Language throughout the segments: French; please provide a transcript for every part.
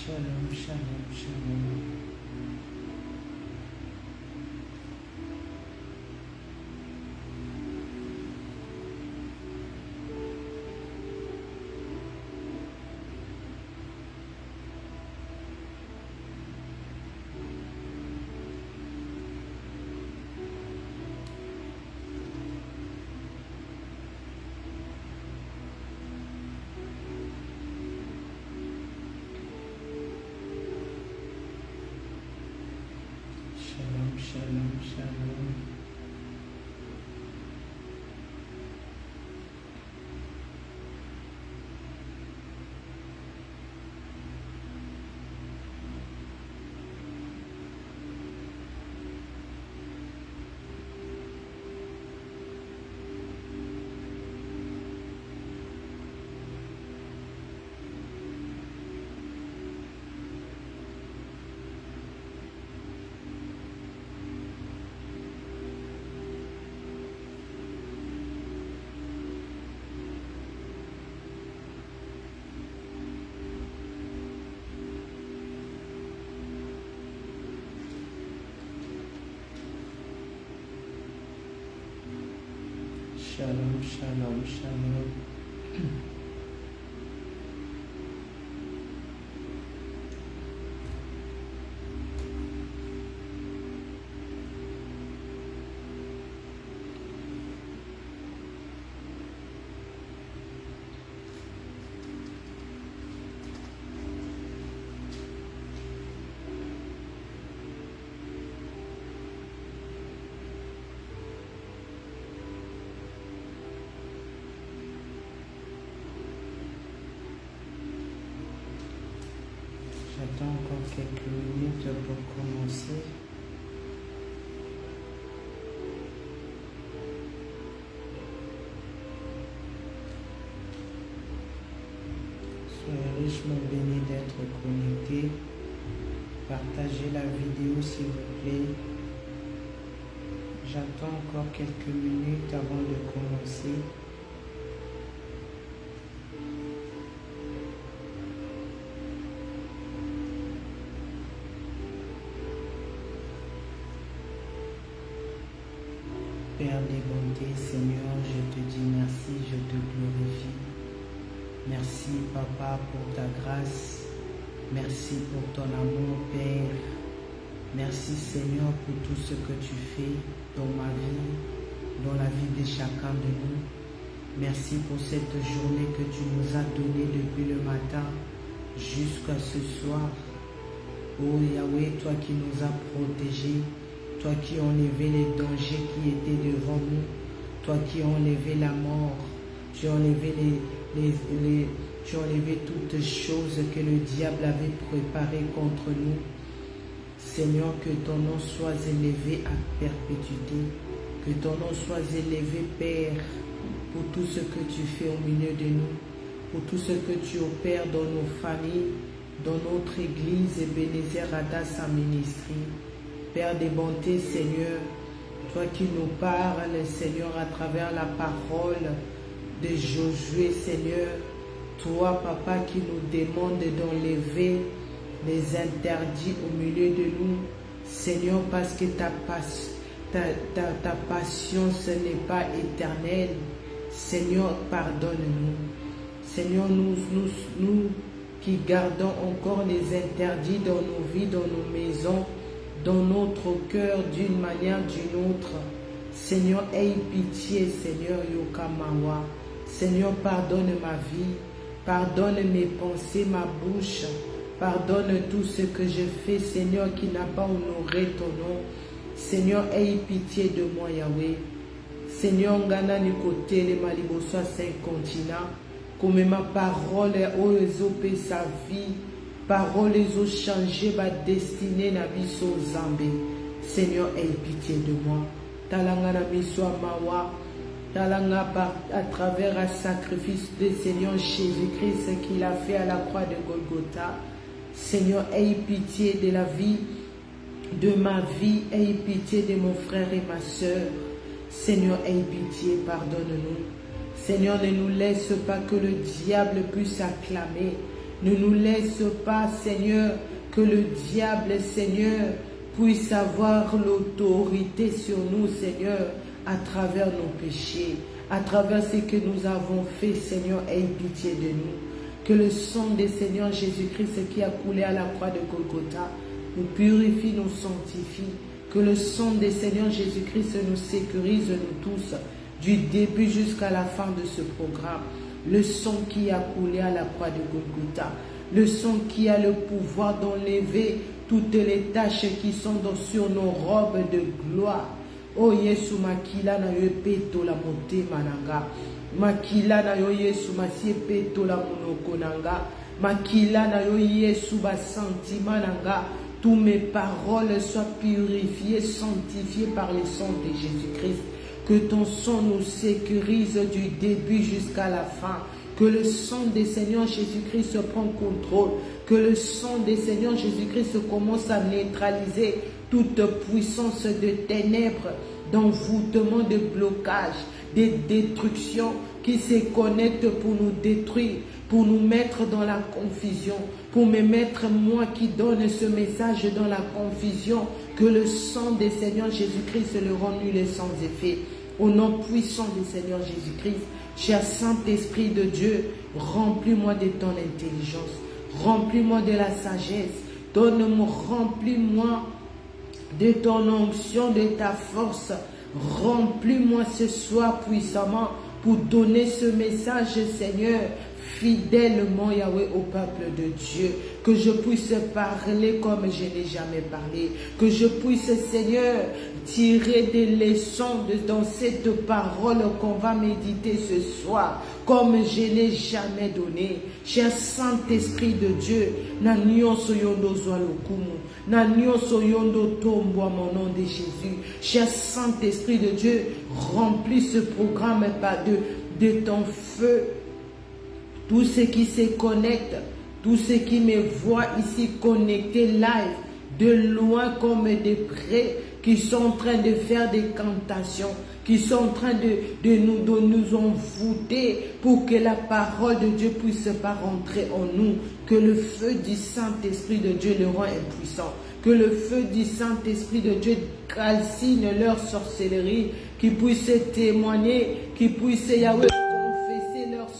Shalom, shalom, shalom. Shalom, shalom, shalom. Shalom, shalom, shalom. J'attends encore quelques minutes pour commencer. Soyez richement bénis d'être connectés. Partagez la vidéo s'il vous plaît. J'attends encore quelques minutes avant de commencer. Père des bontés, Seigneur, je te dis merci, je te glorifie. Merci, Papa, pour ta grâce. Merci pour ton amour, Père. Merci, Seigneur, pour tout ce que tu fais dans ma vie, dans la vie de chacun de nous. Merci pour cette journée que tu nous as donnée depuis le matin jusqu'à ce soir. Oh Yahweh, toi qui nous as protégés, toi qui as enlevé les dangers qui étaient devant nous, toi qui as enlevé la mort, tu as enlevé tu as enlevé toutes choses que le diable avait préparées contre nous. Seigneur, que ton nom soit élevé à perpétuité, que ton nom soit élevé, Père, pour tout ce que tu fais au milieu de nous, pour tout ce que tu opères dans nos familles, dans notre église Ebenezer Hadassah Ministry. Père des bontés, Seigneur, toi qui nous parles, Seigneur, à travers la parole de Josué, Seigneur, toi, Papa, qui nous demande d'enlever les interdits au milieu de nous, Seigneur, parce que ta patience n'est pas éternelle. Seigneur, pardonne-nous. Seigneur, nous qui gardons encore les interdits dans nos vies, dans nos maisons, dans notre cœur d'une manière ou d'une autre. Seigneur, aie pitié, Seigneur Yokamawa. Seigneur, pardonne ma vie, pardonne mes pensées, ma bouche, pardonne tout ce que je fais, Seigneur, qui n'a pas honoré ton nom. Seigneur, aie pitié de moi, Yahweh. Seigneur, ngana ni côté les malibosoa 5 continents, comme ma parole oezope sa vie, parole ont changé ma destinée na biso Zambé. Seigneur, aie pitié de moi. Talanga na biso mawa, talanga à travers un sacrifice de Seigneur Jésus-Christ qu'il a fait à la croix de Golgotha. Seigneur, aie pitié de la vie, de ma vie, aie pitié de mon frère et ma soeur. Seigneur, aie pitié, pardonne-nous. Seigneur, ne nous laisse pas que le diable puisse acclamer, Ne nous laisse pas, Seigneur, que le diable, Seigneur, puisse avoir l'autorité sur nous, Seigneur, à travers nos péchés, à travers ce que nous avons fait, Seigneur, aie pitié de nous. Que le sang des Seigneur Jésus-Christ qui a coulé à la croix de Golgotha nous purifie, nous sanctifie. Que le sang des Seigneur Jésus-Christ nous sécurise, nous tous, du début jusqu'à la fin de ce programme. Le sang qui a coulé à la croix de Golgotha. Le sang qui a le pouvoir d'enlever toutes les taches qui sont sur nos robes de gloire. Oh Yesu makila na yo peto la motema nanga. Makila na yo Yesu masie peto la monoko nanga. Makila na yo Yesu ba sentiment nanga. Tous mes paroles soient purifiées, sanctifiées par le sang de Jésus-Christ. Que ton sang nous sécurise du début jusqu'à la fin. Que le sang des Seigneur Jésus-Christ prenne contrôle. Que le sang des Seigneur Jésus-Christ commence à neutraliser toute puissance de ténèbres, d'envoûtement, de blocage, de destruction qui se connectent pour nous détruire, pour nous mettre dans la confusion, pour me mettre moi qui donne ce message dans la confusion. Que le sang des Seigneur Jésus-Christ le rend nul et sans effet. Au nom puissant du Seigneur Jésus-Christ, cher Saint-Esprit de Dieu, remplis-moi de ton intelligence, remplis-moi de la sagesse, donne-moi, remplis-moi de ton onction, de ta force, remplis-moi ce soir puissamment pour donner ce message, Seigneur, fidèlement, Yahweh, au peuple de Dieu. Que je puisse parler comme je n'ai jamais parlé. Que je puisse, Seigneur, tirer des leçons dans cette parole qu'on va méditer ce soir, comme je n'ai jamais donné. Cher Saint-Esprit de Dieu, na nyonso yondo zwa lokumu, na nyonso yondo tombo à mon nom de Jésus. Cher Saint-Esprit de Dieu, remplis ce programme de ton feu. Tous ceux qui se connectent, tous ceux qui me voient ici connectés live, de loin comme de près, qui sont en train de faire des cantations, qui sont en train de nous envoûter pour que la parole de Dieu puisse pas rentrer en nous. Que le feu du Saint-Esprit de Dieu le rend impuissant. Que le feu du Saint-Esprit de Dieu calcine leur sorcellerie, qui puisse témoigner, qui puisse, Yahweh,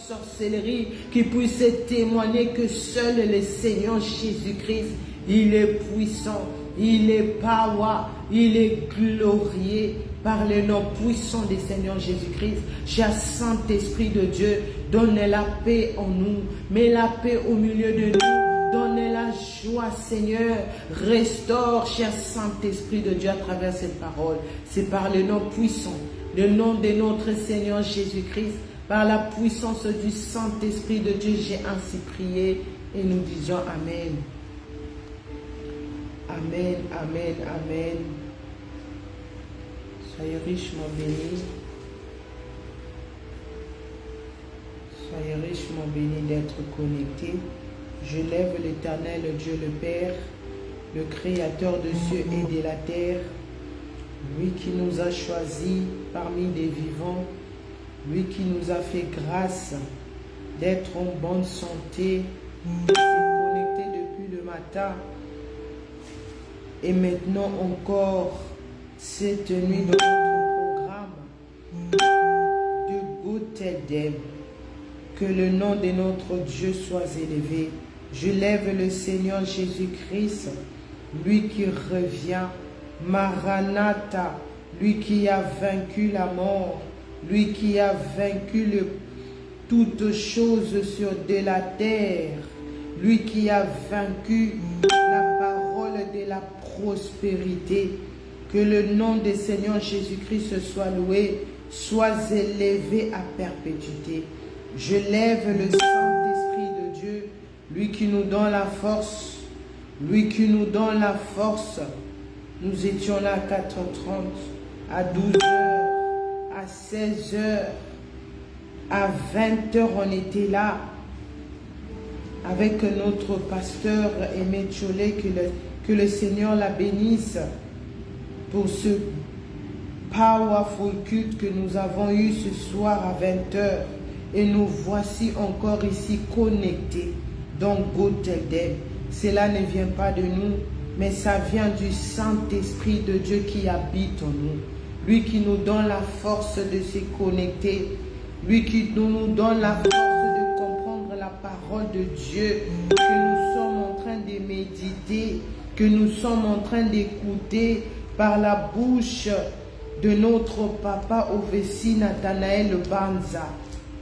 sorcellerie, qui puisse témoigner que seul le Seigneur Jésus-Christ, il est puissant, il est power, il est glorieux par le nom puissant du Seigneur Jésus-Christ. Cher Saint-Esprit de Dieu, donne la paix en nous, mets la paix au milieu de nous, donne la joie, Seigneur, restaure, cher Saint-Esprit de Dieu, à travers cette parole. C'est par le nom puissant, le nom de notre Seigneur Jésus-Christ. Par la puissance du Saint-Esprit de Dieu, j'ai ainsi prié et nous disons Amen. Amen, Amen, Amen. Soyez richement bénis. Soyez richement bénis d'être connectés. Je lève l'Éternel Dieu le Père, le Créateur de cieux et de la terre, lui qui nous a choisis parmi les vivants, lui qui nous a fait grâce d'être en bonne santé, de se connecter depuis le matin et maintenant encore cette nuit dans notre programme de Gothel. Que le nom de notre Dieu soit élevé. Je lève le Seigneur Jésus-Christ, lui qui revient, Maranatha, lui qui a vaincu la mort, lui qui a vaincu toutes choses sur de la terre, lui qui a vaincu la parole de la prospérité. Que le nom du Seigneur Jésus-Christ soit loué, soit élevé à perpétuité. Je lève le Saint-Esprit de Dieu, lui qui nous donne la force, lui qui nous donne la force. Nous étions là à 4h30, à 12h, à 16h, à 20h, on était là avec notre pasteur Aimé Tcholé, que le Seigneur la bénisse pour ce powerful culte que nous avons eu ce soir à 20h. Et nous voici encore ici connectés dans Goteldem. Cela ne vient pas de nous, mais ça vient du Saint-Esprit de Dieu qui habite en nous. Lui qui nous donne la force de se connecter. Lui qui nous donne la force de comprendre la parole de Dieu que nous sommes en train de méditer, que nous sommes en train d'écouter par la bouche de notre papa Ovessi Nathanaël Banza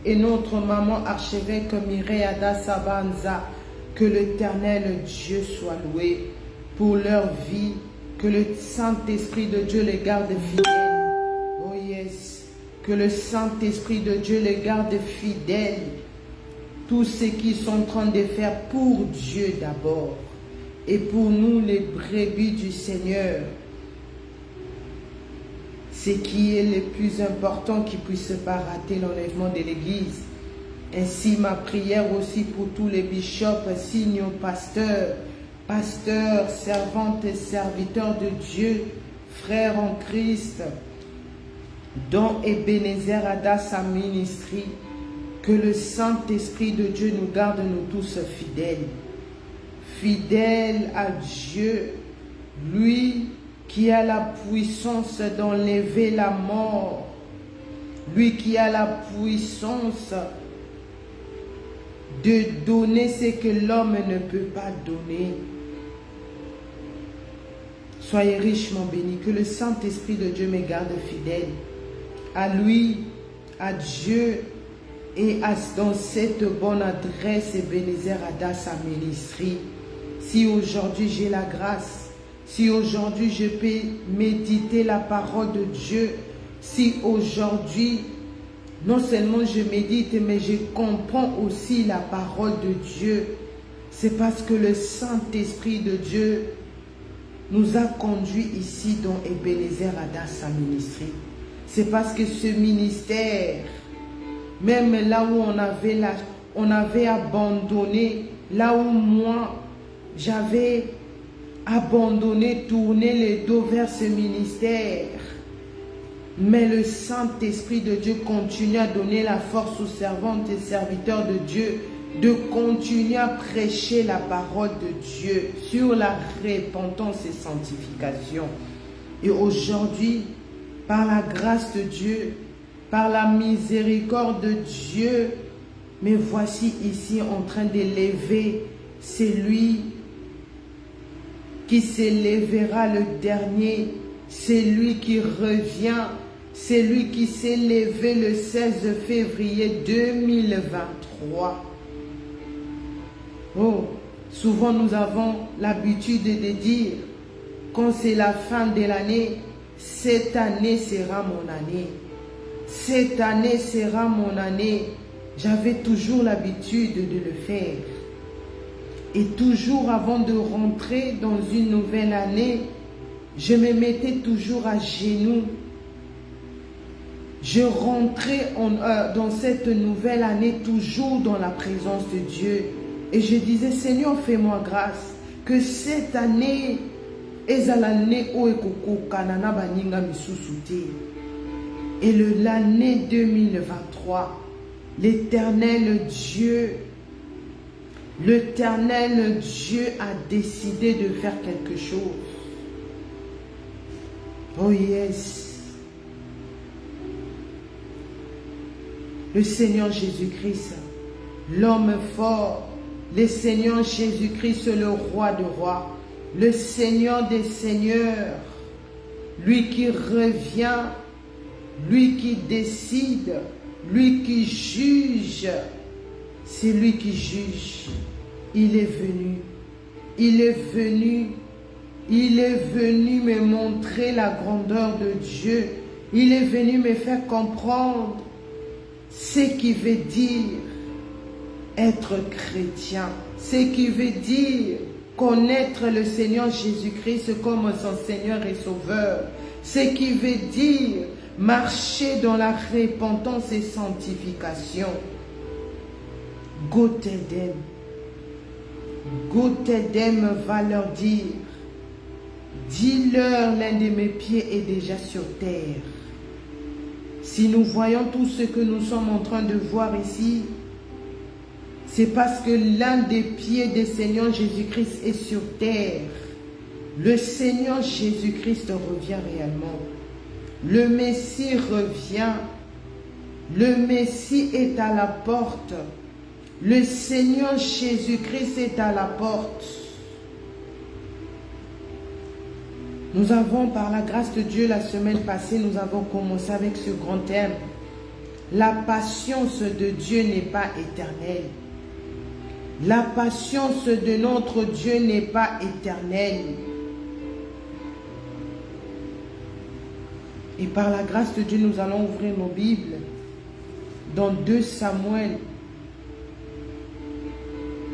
et notre maman archevêque Mireille Adassa Banza. Que l'Éternel Dieu soit loué pour leur vie, que le Saint-Esprit de Dieu les garde fidèles. Oh yes, que le Saint-Esprit de Dieu les garde fidèles. Tout ce qu'ils sont en train de faire pour Dieu d'abord et pour nous les brebis du Seigneur. Ce qui est le plus important qui ne puisse pas rater l'enlèvement de l'Église. Ainsi ma prière aussi pour tous les bishops, signaux, pasteurs, servantes et serviteurs de Dieu, frères en Christ, dont Ebenezer Adassa Ministry, que le Saint-Esprit de Dieu nous garde, nous tous fidèles. Fidèles à Dieu, lui qui a la puissance d'enlever la mort, lui qui a la puissance de donner ce que l'homme ne peut pas donner. Soyez richement bénis, que le Saint-Esprit de Dieu me garde fidèle à lui, à Dieu et dans cette bonne adresse Ebenezer Adassa Ministry. Si aujourd'hui j'ai la grâce, si aujourd'hui je peux méditer la parole de Dieu, si aujourd'hui non seulement je médite, mais je comprends aussi la parole de Dieu, c'est parce que le Saint-Esprit de Dieu nous a conduits ici dans Ebenezer Adassa Ministry. C'est parce que ce ministère, même là où on avait abandonné, là où moi j'avais abandonné, tourné les dos vers ce ministère, mais le Saint-Esprit de Dieu continue à donner la force aux servantes et serviteurs de Dieu de continuer à prêcher la parole de Dieu sur la repentance et sanctification. Et aujourd'hui, par la grâce de Dieu, par la miséricorde de Dieu, me voici ici en train d'élever celui qui s'élèvera le dernier, c'est lui qui revient, c'est lui qui s'est levé le 16 février 2023. Oh, souvent nous avons l'habitude de dire, quand c'est la fin de l'année, cette année sera mon année. Cette année sera mon année. J'avais toujours l'habitude de le faire. Et toujours avant de rentrer dans une nouvelle année, je me mettais toujours à genoux. Je rentrais dans cette nouvelle année toujours dans la présence de Dieu. Et je disais, Seigneur, fais-moi grâce que cette année, et l'année 2023, l'Éternel Dieu a décidé de faire quelque chose. Oh yes. Le Seigneur Jésus-Christ, l'homme fort, le Seigneur Jésus-Christ, le roi de rois, le Seigneur des seigneurs, lui qui revient, lui qui décide, lui qui juge, c'est lui qui juge. Il est venu, il est venu, il est venu me montrer la grandeur de Dieu. Il est venu me faire comprendre ce qui veut dire être chrétien, ce qui veut dire connaître le Seigneur Jésus-Christ comme son Seigneur et Sauveur, ce qui veut dire marcher dans la repentance et sanctification. Goteldem va leur dire, dis-leur, l'un de mes pieds est déjà sur terre. Si nous voyons tout ce que nous sommes en train de voir ici, c'est parce que l'un des pieds du Seigneur Jésus-Christ est sur terre. Le Seigneur Jésus-Christ revient réellement. Le Messie revient. Le Messie est à la porte. Le Seigneur Jésus-Christ est à la porte. Nous avons, par la grâce de Dieu, la semaine passée, nous avons commencé avec ce grand thème. La patience de Dieu n'est pas éternelle. La patience de notre Dieu n'est pas éternelle. Et par la grâce de Dieu, nous allons ouvrir nos Bibles dans 2 Samuel.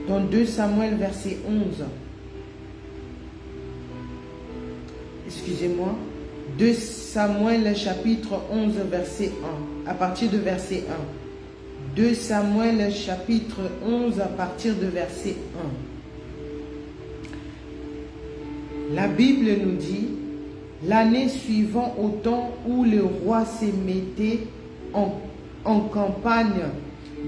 Dans 2 Samuel, verset 11. Excusez-moi. 2 Samuel, chapitre 11, verset 1. À partir de verset 1. 2 Samuel, chapitre 11, à partir de verset 1. La Bible nous dit, l'année suivante, au temps où le roi se mettait en campagne,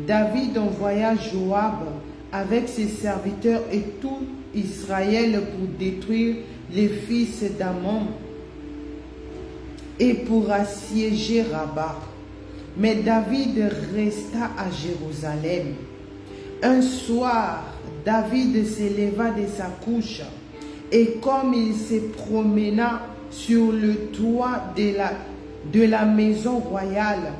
David envoya Joab avec ses serviteurs et tout Israël pour détruire les fils d'Ammon et pour assiéger Rabat. Mais David resta à Jérusalem. Un soir, David s'éleva de sa couche et comme il se promena sur le toit de la maison royale,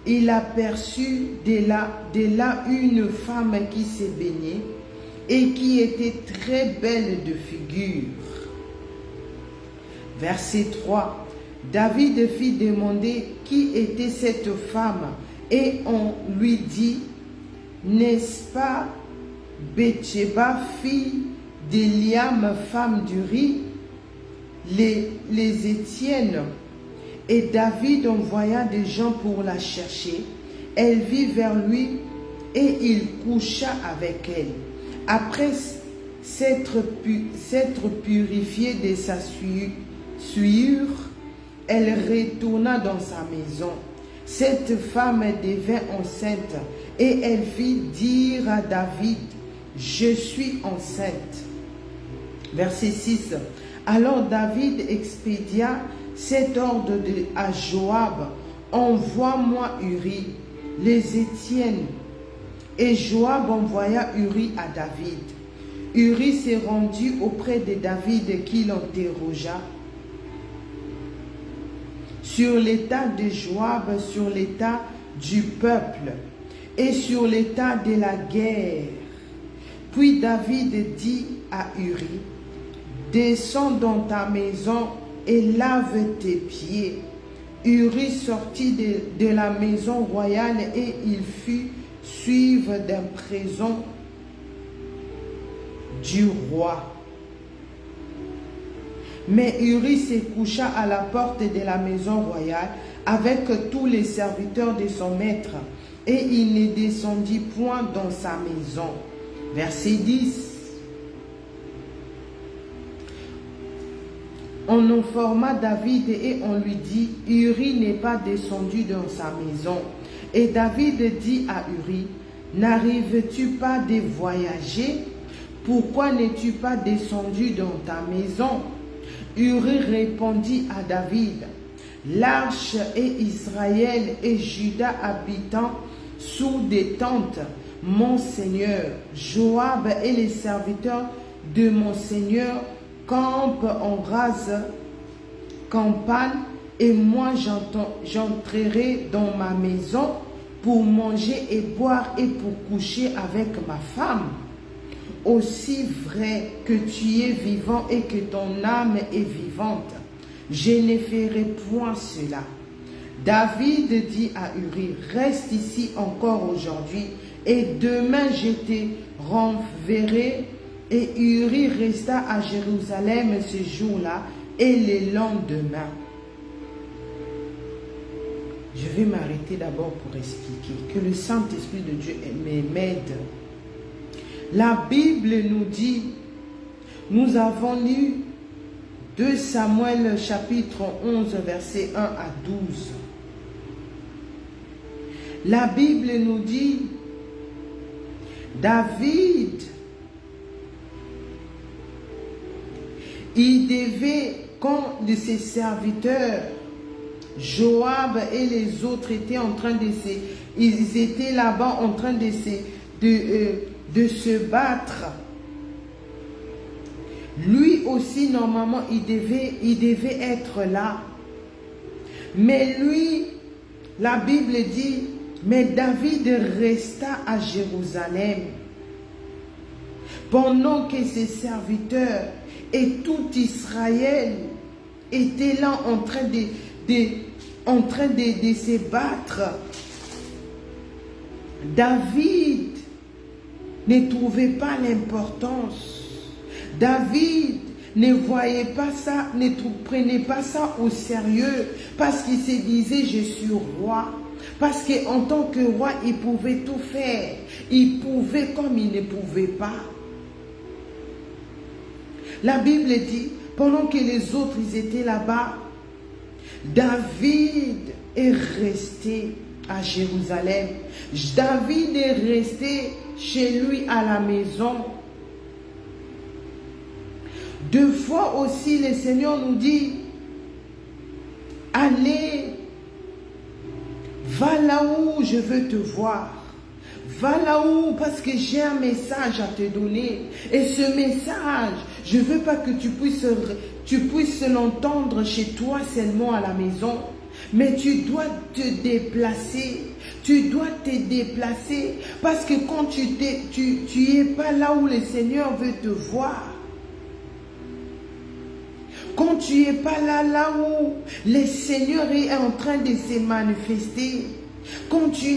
il aperçut de là une femme qui se baignait et qui était très belle de figure. Verset 3. David fit demander qui était cette femme et on lui dit, n'est-ce pas Bathsheba, fille d'Eliam, femme d'Uri, les Étienne? Et David envoya des gens pour la chercher. Elle vit vers lui et il coucha avec elle. Après s'être purifiée de sa souillure, elle retourna dans sa maison. Cette femme devint enceinte et elle fit dire à David, « Je suis enceinte. » Verset 6. Alors David expédia cet ordre à Joab, « Envoie-moi Uri, les Étienne. » Et Joab envoya Uri à David. Uri s'est rendu auprès de David qui l'interrogea sur l'état de Joab, sur l'état du peuple et sur l'état de la guerre. Puis David dit à Uri, « Descends dans ta maison et lave tes pieds. » Uri sortit de la maison royale et il fut suivre d'un présent du roi. Mais Uri se coucha à la porte de la maison royale avec tous les serviteurs de son maître, et il ne descendit point dans sa maison. Verset 10. On informa David et on lui dit, Uri n'est pas descendu dans sa maison. Et David dit à Uri, n'arrives-tu pas de voyager? Pourquoi n'es-tu pas descendu dans ta maison? Uri répondit à David, l'arche et Israël et Juda habitant sous des tentes, mon Seigneur, Joab et les serviteurs de mon Seigneur campent en rase campagne, et moi j'entrerai dans ma maison pour manger et boire et pour coucher avec ma femme. Aussi vrai que tu es vivant et que ton âme est vivante, je ne ferai point cela. David dit à Uri, reste ici encore aujourd'hui, et demain je te renverrai. Et Uri resta à Jérusalem ce jour-là et le lendemain. Je vais m'arrêter d'abord pour expliquer que le Saint-Esprit de Dieu m'aide. La Bible nous dit, nous avons lu 2 Samuel chapitre 11 verset 1 à 12. La Bible nous dit, David, il devait, quand de ses serviteurs, Joab et les autres étaient en train ils étaient là-bas en train de se battre. Lui aussi, normalement, il devait être là. Mais lui, la Bible dit, mais David resta à Jérusalem pendant que ses serviteurs et tout Israël étaient là en train de se battre. David ne trouvait pas l'importance. David ne voyait pas ça, ne prenait pas ça au sérieux parce qu'il se disait je suis roi. Parce qu'en tant que roi, il pouvait tout faire. Il pouvait comme il ne pouvait pas. La Bible dit, pendant que les autres ils étaient là-bas, David est resté à Jérusalem. David est resté chez lui à la maison. Deux fois aussi, le Seigneur nous dit, allez, va là où je veux te voir. Va là-haut parce que j'ai un message à te donner. Et ce message, je ne veux pas que tu puisses l'entendre chez toi seulement à la maison. Mais tu dois te déplacer. Tu dois te déplacer. Parce que quand tu es pas là où le Seigneur veut te voir. Quand tu n'es pas là où le Seigneur est en train de se manifester. Quand tu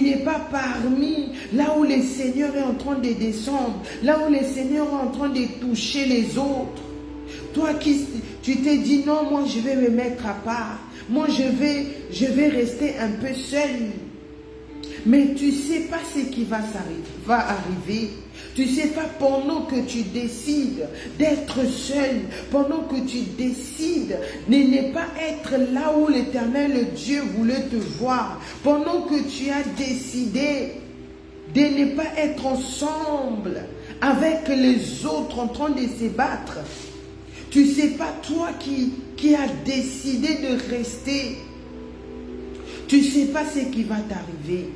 n'es pas parmi là où le Seigneur est en train de descendre, là où le Seigneur est en train de toucher les autres. Toi tu t'es dit non, moi je vais me mettre à part. Moi je vais rester un peu seul. Mais tu ne sais pas ce qui va arriver. Tu ne sais pas pendant que tu décides d'être seul, pendant que tu décides de ne pas être là où l'Éternel Dieu voulait te voir, pendant que tu as décidé de ne pas être ensemble avec les autres en train de se battre. Tu ne sais pas toi qui as décidé de rester. Tu ne sais pas ce qui va t'arriver.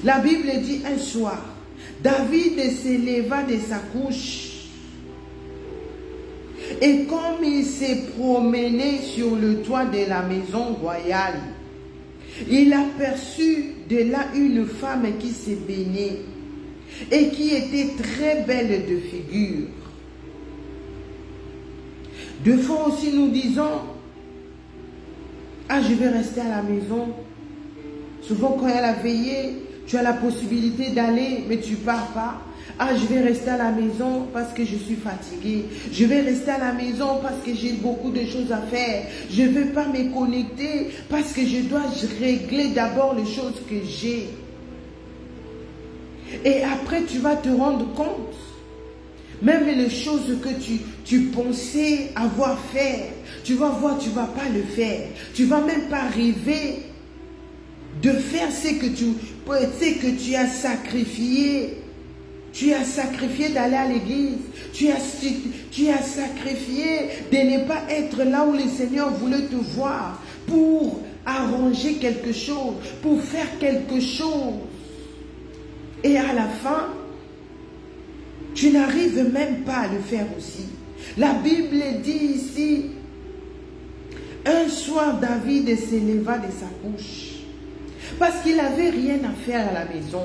La Bible dit un soir, David se leva de sa couche et comme il s'est promené sur le toit de la maison royale, il aperçut de là une femme qui se baignait et qui était très belle de figure. Deux fois aussi nous disons, ah je vais rester à la maison. Souvent quand il y a la veillée, tu as la possibilité d'aller, mais tu ne pars pas. Ah, je vais rester à la maison parce que je suis fatiguée. Je vais rester à la maison parce que j'ai beaucoup de choses à faire. Je ne veux pas me connecter parce que je dois régler d'abord les choses que j'ai. Et après, tu vas te rendre compte. Même les choses que tu pensais avoir fait, tu vas voir, tu ne vas pas le faire. Tu ne vas même pas arriver de faire ce que tu as sacrifié. Tu as sacrifié d'aller à l'église. Tu as sacrifié de ne pas être là où le Seigneur voulait te voir pour arranger quelque chose, pour faire quelque chose. Et à la fin, tu n'arrives même pas à le faire aussi. La Bible dit ici, un soir David s'éleva de sa couche. Parce qu'il n'avait rien à faire à la maison.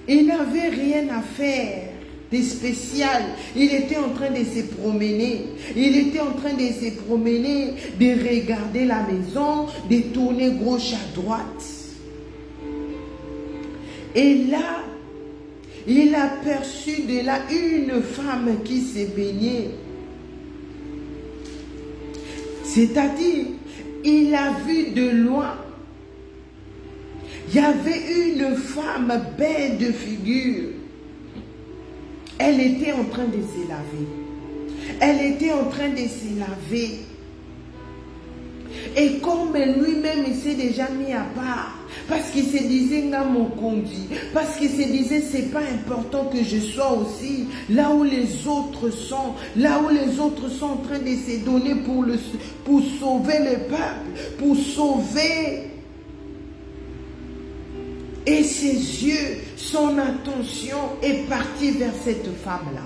Il n'avait rien à faire de spécial. Il était en train de se promener. Il était en train de se promener, de regarder la maison, de tourner gauche à droite. Et là, il aperçut de là une femme qui se baignait. C'est-à-dire, il a vu de loin. Il y avait une femme belle de figure. Elle était en train de se laver. Elle était en train de se laver. Et comme lui-même il s'est déjà mis à part, Parce qu'il se disait, nga mon conduit. Parce qu'il se disait, c'est pas important que je sois aussi là où les autres sont. Là où les autres sont en train de se donner pour sauver le peuple. Pour sauver. Et ses yeux, son attention est partie vers cette femme-là.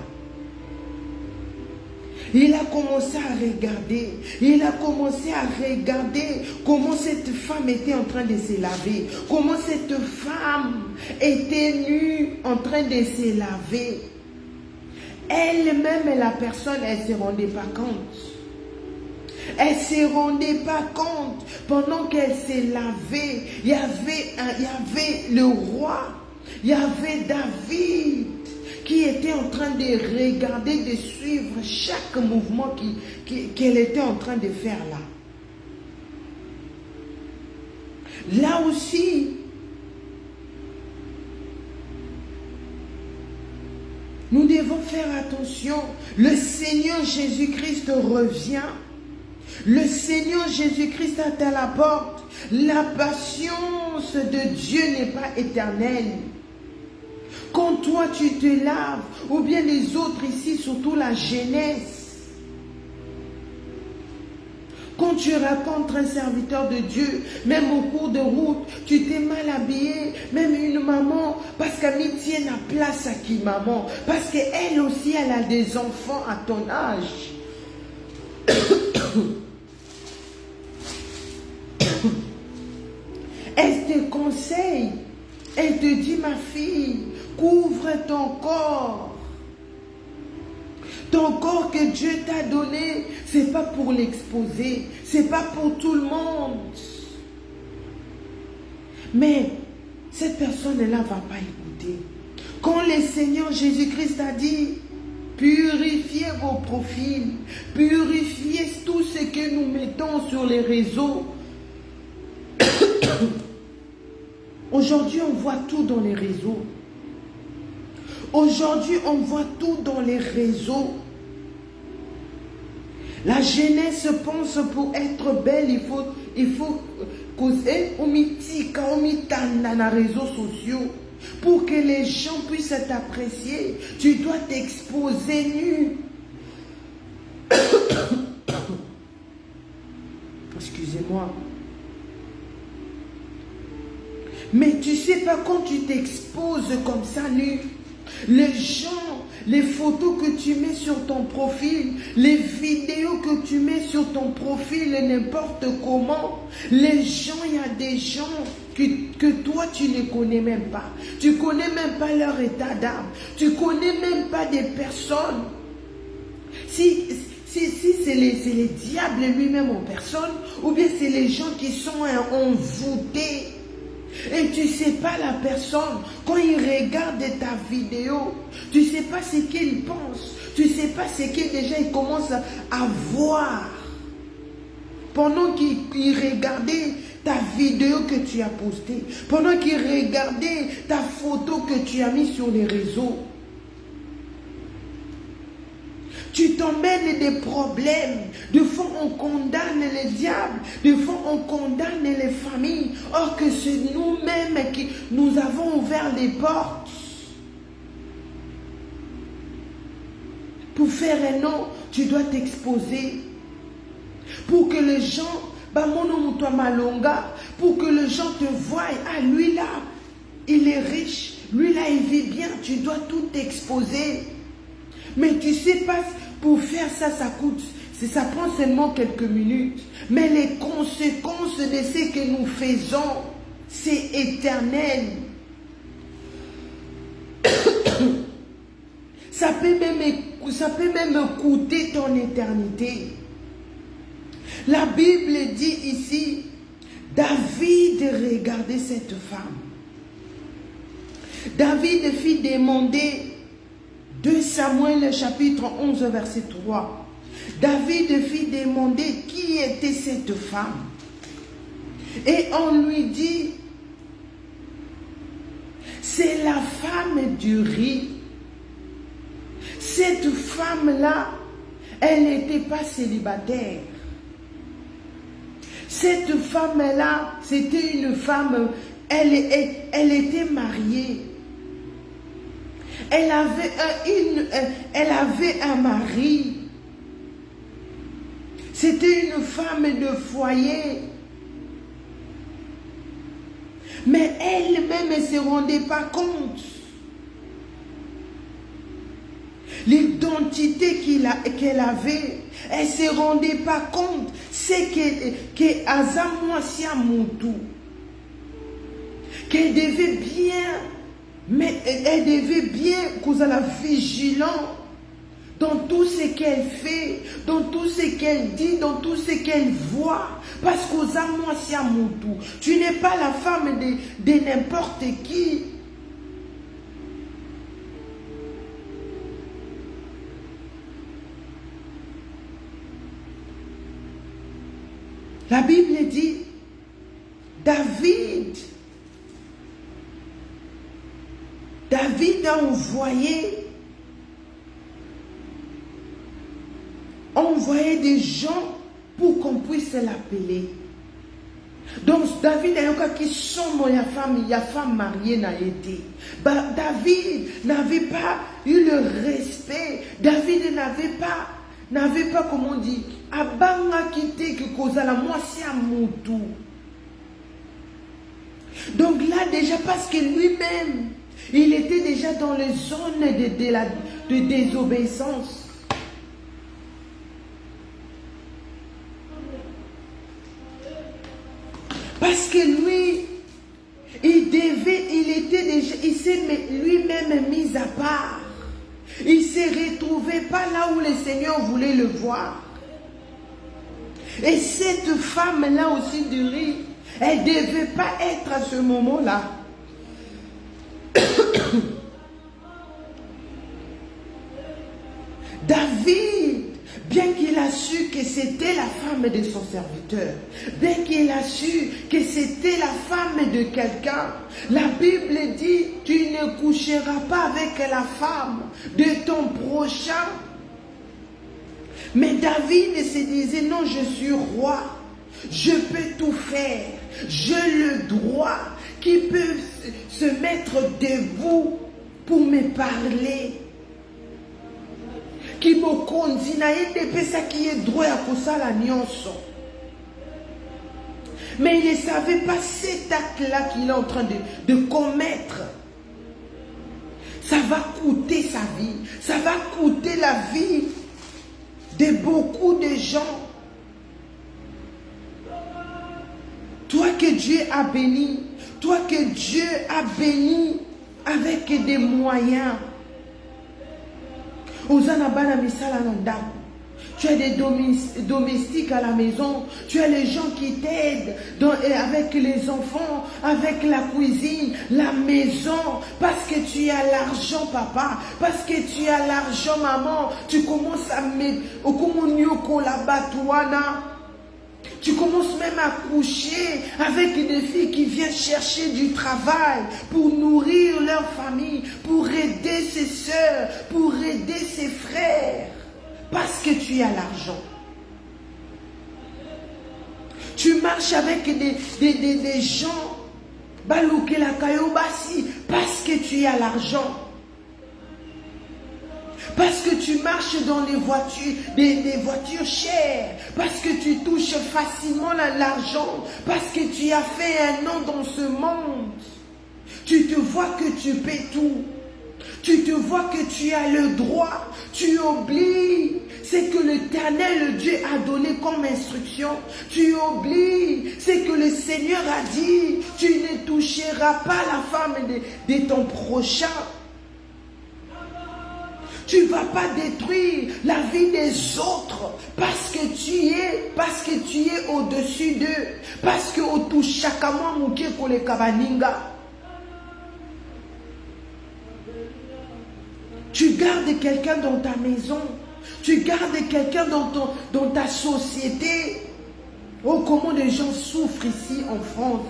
Il a commencé à regarder. Il a commencé à regarder comment cette femme était en train de se laver. Comment cette femme était nue en train de se laver. Elle-même, la personne, elle ne se rendait pas compte. Elle ne se rendait pas compte. Pendant qu'elle se lavait, il y avait le roi. Il y avait David qui était en train de regarder, de suivre chaque mouvement qu'elle était en train de faire là. Là aussi, nous devons faire attention. Le Seigneur Jésus-Christ revient. Le Seigneur Jésus-Christ est à la porte. La patience de Dieu n'est pas éternelle. Quand toi tu te laves, ou bien les autres ici, surtout la jeunesse, quand tu rencontres un serviteur de Dieu, même au cours de route, tu t'es mal habillé, même une maman, parce qu'elle tient la place à qui maman, parce qu'elle aussi, elle a des enfants à ton âge. Elle te conseille, elle te dit, ma fille, couvre ton corps. Ton corps que Dieu t'a donné, ce n'est pas pour l'exposer, ce n'est pas pour tout le monde. Mais cette personne-là ne va pas écouter. Quand le Seigneur Jésus-Christ a dit, purifiez vos profils, purifiez tout ce que nous mettons sur les réseaux. Aujourd'hui, on voit tout dans les réseaux. Aujourd'hui, on voit tout dans les réseaux. La jeunesse pense pour être belle, il faut causer au mythique, au mitana dans les réseaux sociaux. Pour que les gens puissent t'apprécier, tu dois t'exposer nu. Excusez-moi. Mais tu sais pas, quand tu t'exposes comme ça nu, les gens, les photos que tu mets sur ton profil, les vidéos que tu mets sur ton profil, n'importe comment, les gens, il y a des gens que toi tu ne connais même pas. Tu connais même pas leur état d'âme. Tu connais même pas des personnes. Si c'est les diables lui-même en personne, ou bien c'est les gens qui sont envoûtés. Et tu ne sais pas la personne, quand il regarde ta vidéo, tu ne sais pas ce qu'il pense, tu ne sais pas ce qu'il déjà il commence à voir. Pendant qu'il regardait ta vidéo que tu as postée, pendant qu'il regardait ta photo que tu as mise sur les réseaux, tu t'emmènes des problèmes. De fois, on condamne les diables. De fois, on condamne les familles. Or que c'est nous-mêmes qui nous avons ouvert les portes. Pour faire un nom, tu dois t'exposer. Pour que les gens, pour que les gens te voient. Ah, lui là, il est riche. Lui là, il vit bien. Tu dois tout exposer. Mais tu sais pas, pour faire ça, ça coûte. Ça prend seulement quelques minutes. Mais les conséquences de ce que nous faisons, c'est éternel. Ça peut même coûter ton éternité. La Bible dit ici, David regardait cette femme. David fit demander 2 Samuel chapitre 11 verset 3. David fit demander qui était cette femme. Et on lui dit, c'est la femme d'Uri. Cette femme-là, elle n'était pas célibataire. Cette femme-là, c'était une femme elle était mariée. Elle avait un mari. C'était une femme de foyer. Mais elle-même ne se rendait pas compte. L'identité qu'elle avait, elle ne se rendait pas compte. C'est que Azamouassia Moutou, qu'elle devait bien, mais elle devait bien qu'on soit vigilant dans tout ce qu'elle fait, dans tout ce qu'elle dit, dans tout ce qu'elle voit. Parce qu'Azamouassia Moutou, tu n'es pas la femme de n'importe qui. La Bible dit, David a envoyé des gens pour qu'on puisse l'appeler. Donc David a eu femme mariée n'a été. David n'avait pas eu le respect. David n'avait pas, comment on dit, abanga quitté que cause la moitié à Moutou. Donc là déjà, parce que lui-même, il était déjà dans les zones de désobéissance. Parce que lui, il s'est lui-même mis à part. Il ne s'est retrouvé pas là où le Seigneur voulait le voir. Et cette femme-là aussi du riz, elle ne devait pas être à ce moment-là. David, bien qu'il a su que c'était la femme de son serviteur, bien qu'il a su que c'était la femme de quelqu'un, la Bible dit, tu ne coucheras pas avec la femme de ton prochain. Mais David se disait, non, je suis roi, je peux tout faire, j'ai le droit, qui peut se mettre debout pour me parler. Qui me conduit à ça qui est droit à cause la nyonso. Mais il ne savait pas cet acte-là qu'il est en train de commettre. Ça va coûter sa vie. Ça va coûter la vie de beaucoup de gens. Toi que Dieu a béni, toi que Dieu a béni avec des moyens. Tu as des domestiques à la maison, tu as les gens qui t'aident avec les enfants, avec la cuisine, la maison, parce que tu as l'argent papa, parce que tu as l'argent maman, tu commences à mettre au communion la batouana. Tu commences même à coucher avec des filles qui viennent chercher du travail pour nourrir leur famille, pour aider ses soeurs, pour aider ses frères. Parce que tu as l'argent. Tu marches avec des gens, balouke la kayobasi, parce que tu as l'argent. Parce que tu marches dans les voitures, des voitures chères. Parce que tu touches facilement l'argent. Parce que tu as fait un nom dans ce monde. Tu te vois que tu paies tout. Tu te vois que tu as le droit. Tu oublies ce que l'Éternel Dieu a donné comme instruction. Tu oublies ce que le Seigneur a dit. Tu ne toucheras pas la femme de ton prochain. Tu ne vas pas détruire la vie des autres parce que tu es au-dessus d'eux. Parce que tu gardes quelqu'un dans ta maison. Tu gardes quelqu'un dans ta société. Oh, comment les gens souffrent ici en France.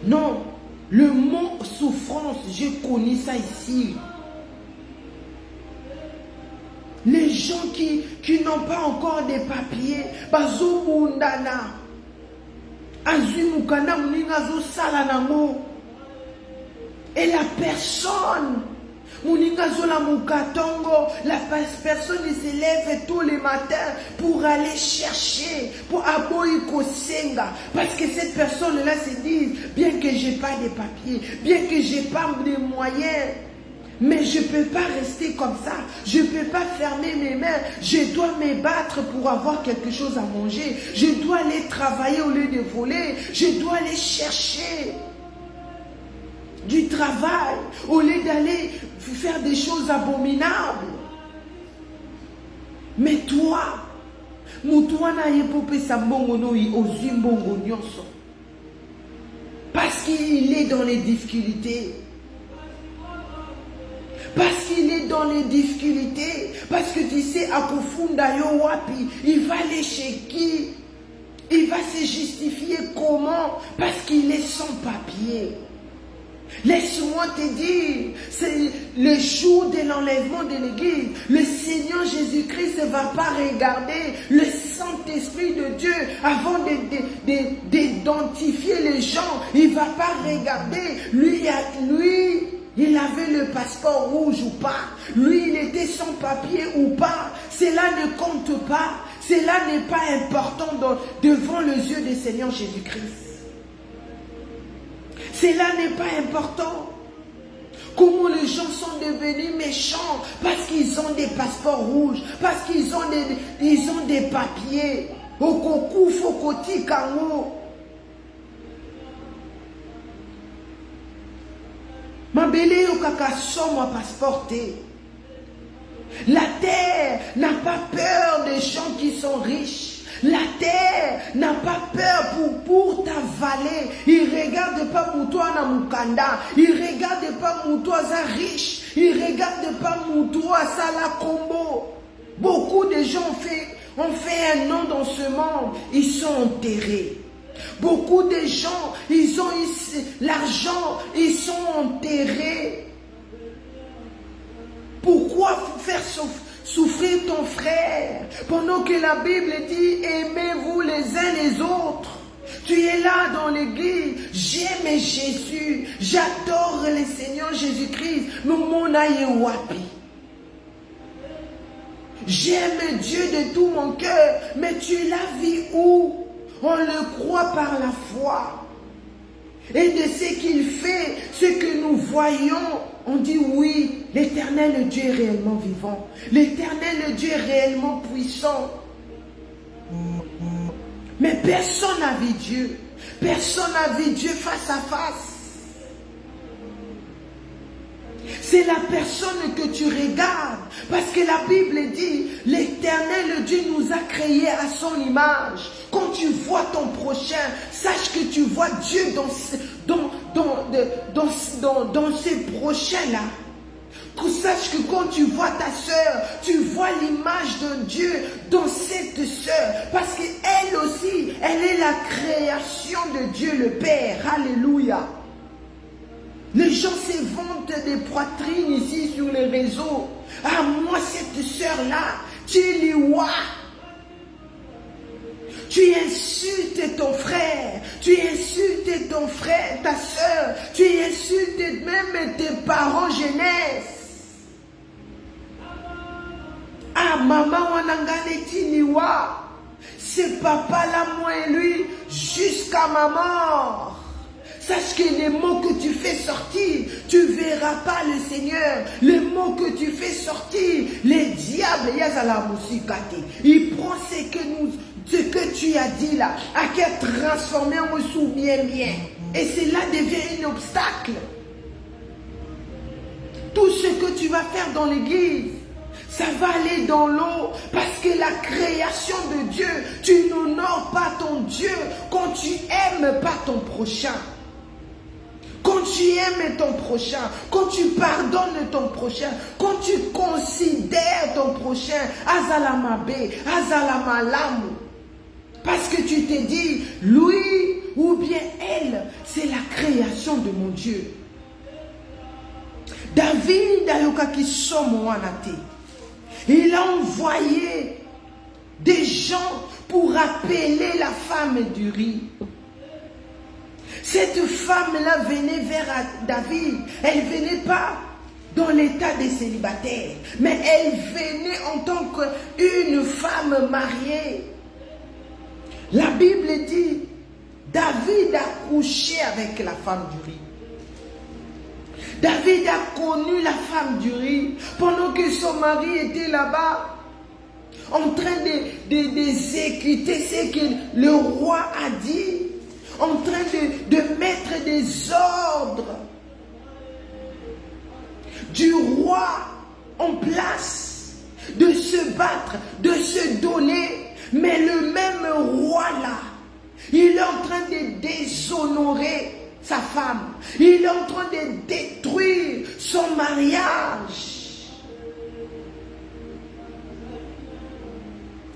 Non, le mot souffrance, j'ai connu ça ici. Les gens qui n'ont pas encore des papiers, bazubundana. Et la personne, la personne se lève tous les matins pour aller chercher, pour aboyer Kosenga. Parce que cette personne-là se dit, bien que je n'ai pas de papiers, bien que je n'ai pas de moyens, mais je ne peux pas rester comme ça. Je ne peux pas fermer mes mains. Je dois me battre pour avoir quelque chose à manger. Je dois aller travailler au lieu de voler. Je dois aller chercher du travail au lieu d'aller faire des choses abominables. Mais toi, parce qu'il est dans les difficultés. Parce qu'il est dans les difficultés. Parce que tu sais, à Kofunda yo wapi, il va aller chez qui? Il va se justifier comment? Parce qu'il est sans papier. Laisse-moi te dire, c'est le jour de l'enlèvement de l'église. Le Seigneur Jésus-Christ ne va pas regarder le Saint-Esprit de Dieu avant d'identifier les gens. Il ne va pas regarder. Lui, il avait le passeport rouge ou pas. Lui, il était sans papier ou pas. Cela ne compte pas. Cela n'est pas important devant les yeux du Seigneur Jésus-Christ. Cela n'est pas important. Comment les gens sont devenus méchants parce qu'ils ont des passeports rouges, parce qu'ils ont des papiers. Okoku fokoti kango. Mabele yokaka somo passeporté. La terre n'a pas peur des gens qui sont riches. La terre n'a pas peur pour t'avaler. Il ne regarde pas Moutoua na Mukanda. Il ne regarde pas Moutoua za riche. Il ne regarde pas Moutoua Sala Combo. Beaucoup de gens ont fait un nom dans ce monde. Ils sont enterrés. Beaucoup de gens, ils ont l'argent. Ils sont enterrés. Pourquoi faire souffrir ton frère pendant que la Bible dit aimez-vous les uns les autres? Tu es là dans l'église, j'aime Jésus, j'adore le Seigneur Jésus-Christ, wapi. J'aime Dieu de tout mon cœur, mais tu l'as vu où? On le croit par la foi. Et de ce qu'il fait, ce que nous voyons, on dit oui, l'Éternel Dieu est réellement vivant. L'Éternel Dieu est réellement puissant. Mais personne n'a vu Dieu. Personne n'a vu Dieu face à face. C'est la personne que tu regardes. Parce que la Bible dit, l'Éternel Dieu nous a créés à son image. Quand tu vois ton prochain, sache que tu vois Dieu dans ces prochains-là. Sache que quand tu vois ta sœur, tu vois l'image de Dieu dans cette sœur. Parce qu'elle aussi, elle est la création de Dieu le Père. Alléluia. Les gens se vantent des poitrines ici sur les réseaux. Ah, moi, cette sœur-là, tu lui vois. Tu insultes ton frère, tu insultes ton frère, ta soeur, tu insultes même tes parents jeunesse. Ah, maman wanangane tiniwa, c'est papa là, moi et lui, jusqu'à ma mort. Sache que les mots que tu fais sortir, tu ne verras pas le Seigneur. Les mots que tu fais sortir, les diables, il prend ce que tu as dit là, à qu'être transformé en sous bien. Et cela devient un obstacle. Tout ce que tu vas faire dans l'église, ça va aller dans l'eau, parce que la création de Dieu, tu n'honores pas ton Dieu quand tu n'aimes pas ton prochain. Quand tu aimes ton prochain, quand tu pardonnes ton prochain, quand tu considères ton prochain, azalamabe, azalamalamu, parce que tu te dis, lui ou bien elle, c'est la création de mon Dieu. David ayokaki somo wanate. Il a envoyé des gens pour appeler la femme du riz. Cette femme-là venait vers David. Elle ne venait pas dans l'état des célibataires, mais elle venait en tant qu'une femme mariée. La Bible dit, David a couché avec la femme d'Uri. David a connu la femme d'Uri pendant que son mari était là-bas, en train d'exécuter ce que le roi a dit, en train de mettre des ordres du roi en place, de se battre, de se donner. Mais le même roi là, il est en train de déshonorer sa femme. Il est en train de détruire son mariage.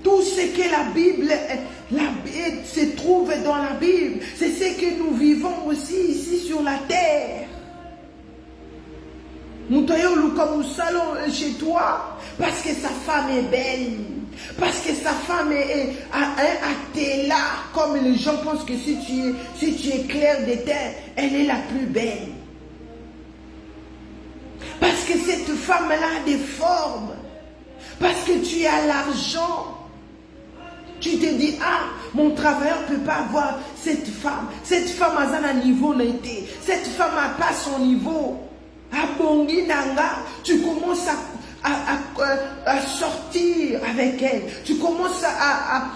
Tout ce que la Bible se trouve dans la Bible, c'est ce que nous vivons aussi ici sur la terre. Chez toi, parce que sa femme est belle, parce que sa femme est là, comme les gens pensent que si tu es clair de terre, elle est la plus belle. Parce que cette femme-là a des formes, parce que tu as l'argent. Tu te dis, ah, mon travailleur ne peut pas avoir cette femme. Cette femme a un niveau n'était. Cette femme n'a pas son niveau. À Bongi Nanga, tu commences à sortir avec elle. Tu commences à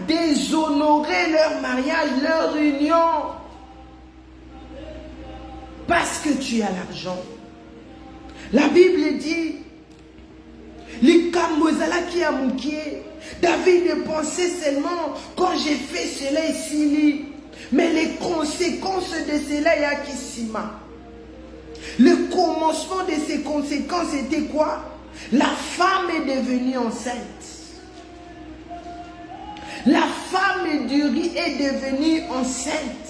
déshonorer leur mariage, leur union. Parce que tu as l'argent. La Bible dit, les Kambozala qui a mouqué. David pensait seulement, quand j'ai fait cela ici, mais les conséquences de cela est à Kissima. Le commencement de ces conséquences était quoi? La femme est devenue enceinte. La femme d'Uri est devenue enceinte.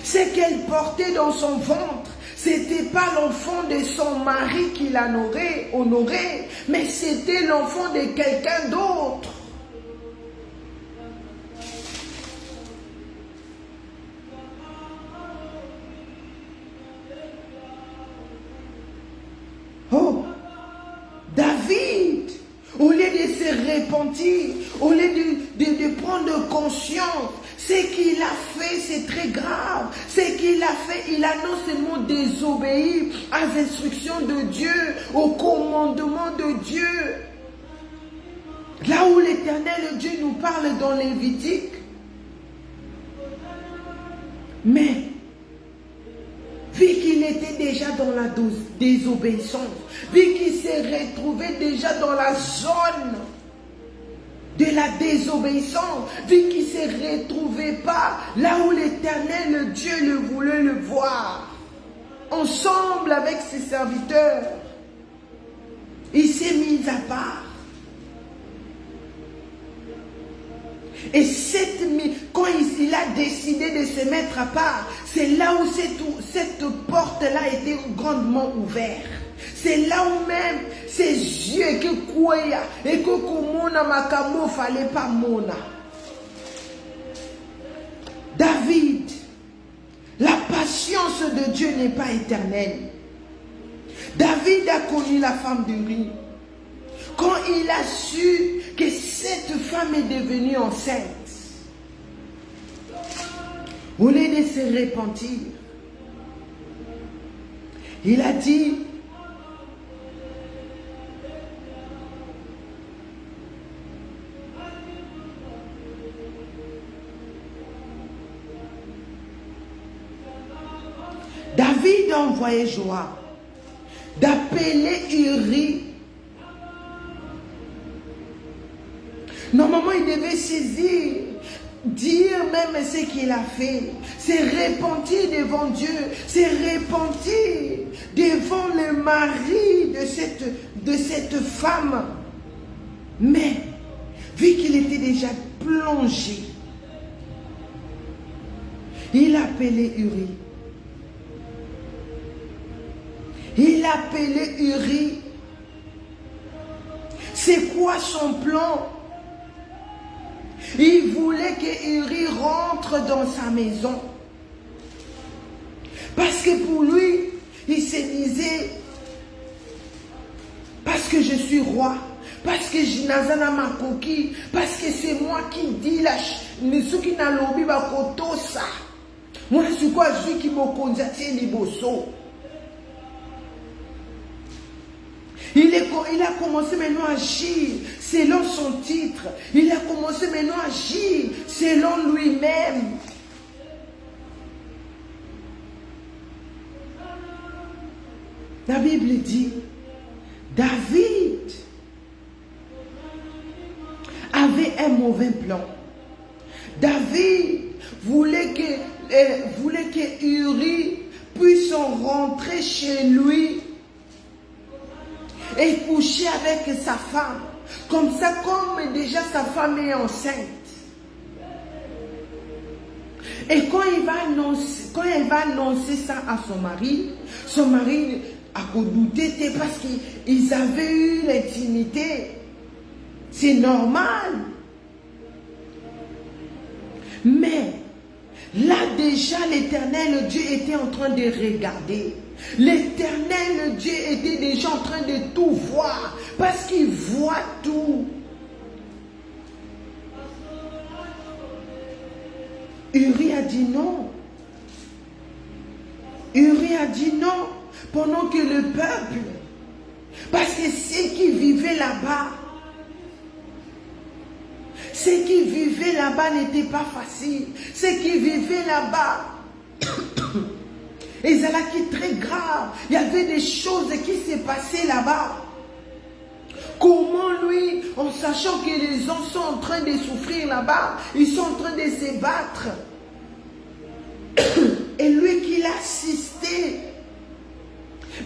Ce qu'elle portait dans son ventre, c'était pas l'enfant de son mari qui l'a honoré, mais c'était l'enfant de quelqu'un d'autre. Oh, David, au lieu de se repentir, au lieu de prendre conscience, ce qu'il a fait, c'est très grave. Ce qu'il a fait, il a non seulement désobéi aux instructions de Dieu, aux commandements de Dieu. Là où l'Éternel Dieu nous parle dans Lévitique. Mais, vu qu'il était déjà dans la désobéissance, vu qu'il s'est retrouvé déjà dans la zone de la désobéissance, vu qu'il ne se retrouvait pas là où l'Éternel Dieu le voulait le voir, ensemble avec ses serviteurs, il s'est mis à part. Et quand il a décidé de se mettre à part, c'est là où cette porte-là était grandement ouverte. C'est là où même ses yeux que kouya et que kumona makamo fallait pas mona. David, la patience de Dieu n'est pas éternelle. David a connu la femme d'Uri. Quand il a su que cette femme est devenue enceinte, au lieu de se repentir, il a dit, David a envoyé Joab d'appeler Uri. Normalement, il devait saisir, dire même ce qu'il a fait, se repentir devant Dieu, se repentir devant le mari de cette femme. Mais, vu qu'il était déjà plongé, il a appelé Uri. Il a appelé Uri. C'est quoi son plan? Il voulait que Uri rentre dans sa maison. Parce que pour lui, il se disait, parce que je suis roi, parce que je nazana ma coquille, parce que c'est moi qui dis ce qui n'a l'obi va koto ça. Moi, je suis quoi, je suis qui m'a conduit les bosso. Il a commencé maintenant à agir selon son titre. Il a commencé maintenant à agir selon lui-même. La Bible dit, David avait un mauvais plan. David voulait que Uri puisse rentrer chez lui et coucher avec sa femme. Comme ça, comme déjà sa femme est enceinte. Et quand elle va annoncer ça à son mari a douté parce qu'ils avaient eu l'intimité. C'est normal. Mais là déjà l'Éternel Dieu était en train de regarder. L'Éternel Dieu était déjà en train de tout voir. Parce qu'il voit tout. Uri a dit non. Uri a dit non. Pendant que le peuple, parce que ceux qui vivaient là-bas, n'étaient pas faciles. Ceux qui vivaient là-bas, et c'est là qui est très grave. Il y avait des choses qui se passaient là-bas. Comment lui, en sachant que les gens sont en train de souffrir là-bas, ils sont en train de se battre. Et lui qui l'a assisté,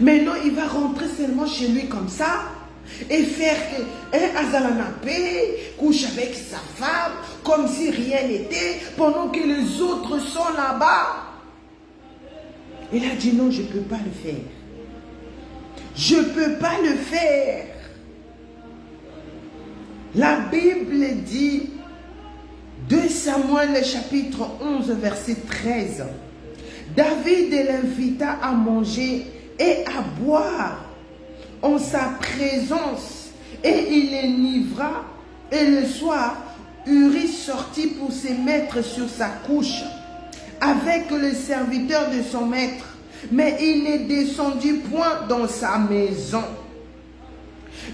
maintenant il va rentrer seulement chez lui comme ça et faire un Azalanapé couche avec sa femme comme si rien n'était pendant que les autres sont là-bas. Il a dit non, je ne peux pas le faire. Je ne peux pas le faire. La Bible dit, 2 Samuel chapitre 11 verset 13, David l'invita à manger et à boire en sa présence et il l'enivra. Et le soir, Uri sortit pour se mettre sur sa couche avec le serviteur de son maître, mais il ne descendit point dans sa maison.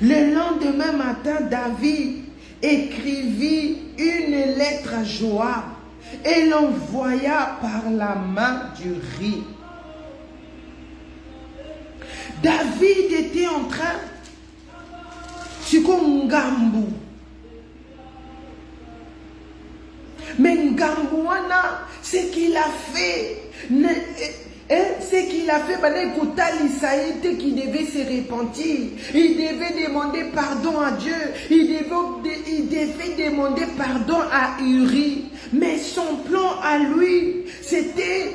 Le lendemain matin, David écrivit une lettre à Joab et l'envoya par la main d'Uri. David était en train, c'est comme Ngambu. Mais Ngambuana, ce qu'il a fait, qui devait se repentir. Il devait demander pardon à Dieu. Il devait demander pardon à Uri. Mais son plan à lui, c'était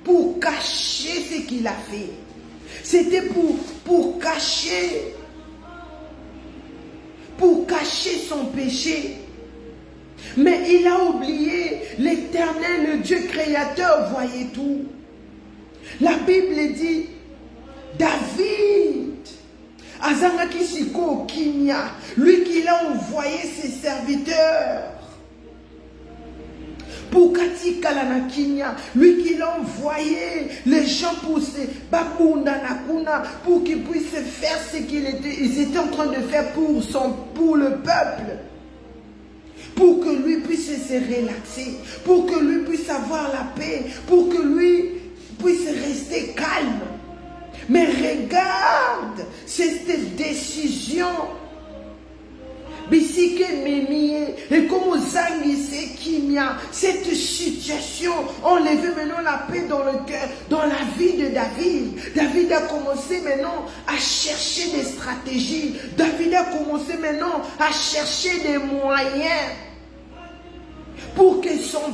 pour cacher ce qu'il a fait. C'était pour cacher son péché. Mais il a oublié, l'Éternel, le Dieu créateur, voyait tout. La Bible dit, David, Azangaki Siko Kinya, lui qui a envoyé ses serviteurs, pour Kati Kalanakinya, lui qui a envoyé les gens pour pour qu'ils puissent faire ce qu'ils étaient en train de faire pour le peuple. Pour que lui puisse se relaxer, pour que lui puisse avoir la paix, pour que lui puisse rester calme. Mais regarde cette décision. Bisike Memie, et comme Zangise Kimia, cette situation enlevait maintenant la paix dans le cœur, dans la vie de David. David a commencé maintenant à chercher des stratégies. David a commencé maintenant à chercher des moyens pour cacher son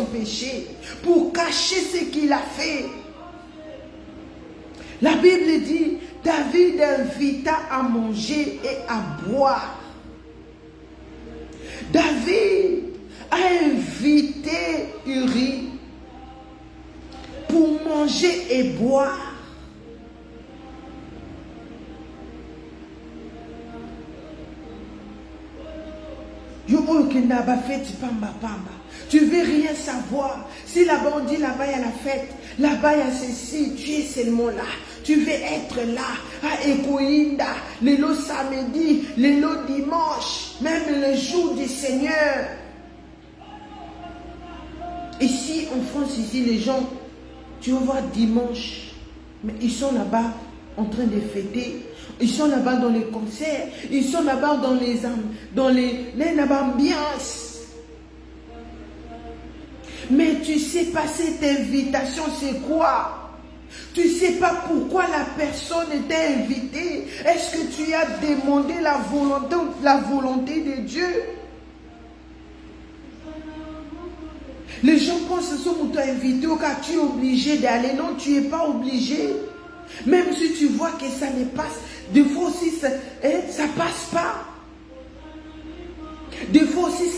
péché, pour cacher ce qu'il a fait. La Bible dit, David invita à manger et à boire. David a invité Uri pour manger et boire. Tu veux rien savoir. Si là-bas on dit là-bas il y a la fête, là-bas il y a ceci, tu es seulement là. Tu veux être là, à Ekoinda, le samedi, le dimanche, même le jour du Seigneur. Ici en France, ici les gens, tu vas voir dimanche, mais ils sont là-bas en train de fêter. Ils sont là-bas dans les concerts, ils sont là-bas dans les ambiances. Mais tu sais pas cette invitation, c'est quoi? Tu sais pas pourquoi la personne était invitée. Est-ce que tu as demandé la volonté de Dieu? Les gens pensent que tu es invité au cas tu es obligé d'aller. Non, tu n'es pas obligé. Même si tu vois que ça ne passe, des fois aussi ça passe pas. Des fois aussi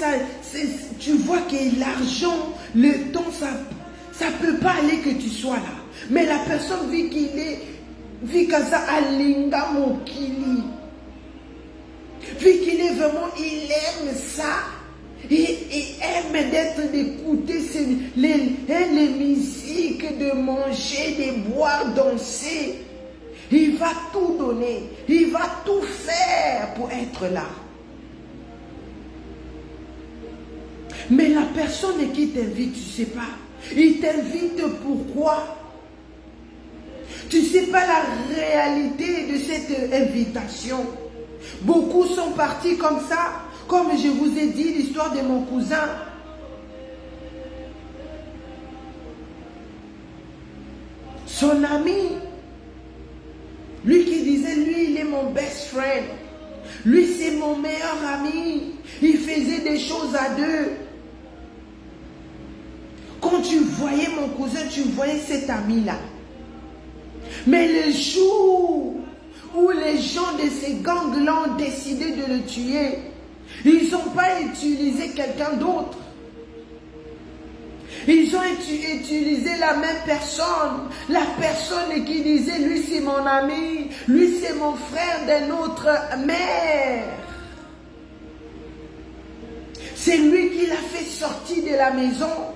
tu vois que l'argent, le temps, ça peut pas aller que tu sois là. Mais la personne vit que ça alinga mokili. Vu qu'il est vraiment, il aime ça. Il aime d'être d'écouter les musiques, de manger, de boire, danser. Il va tout donner. Il va tout faire pour être là. Mais la personne qui t'invite, tu ne sais pas. Il t'invite pourquoi? Tu ne sais pas la réalité de cette invitation. Beaucoup sont partis comme ça. Comme je vous ai dit l'histoire de mon cousin. Son ami, lui qui disait, lui il est mon best friend. Lui c'est mon meilleur ami. Il faisait des choses à deux. Quand tu voyais mon cousin, tu voyais cet ami-là. Mais le jour où les gens de ces gangs-là ont décidé de le tuer, ils n'ont pas utilisé quelqu'un d'autre. Ils ont utilisé la même personne. La personne qui disait, lui c'est mon ami, lui c'est mon frère de notre mère. C'est lui qui l'a fait sortir de la maison.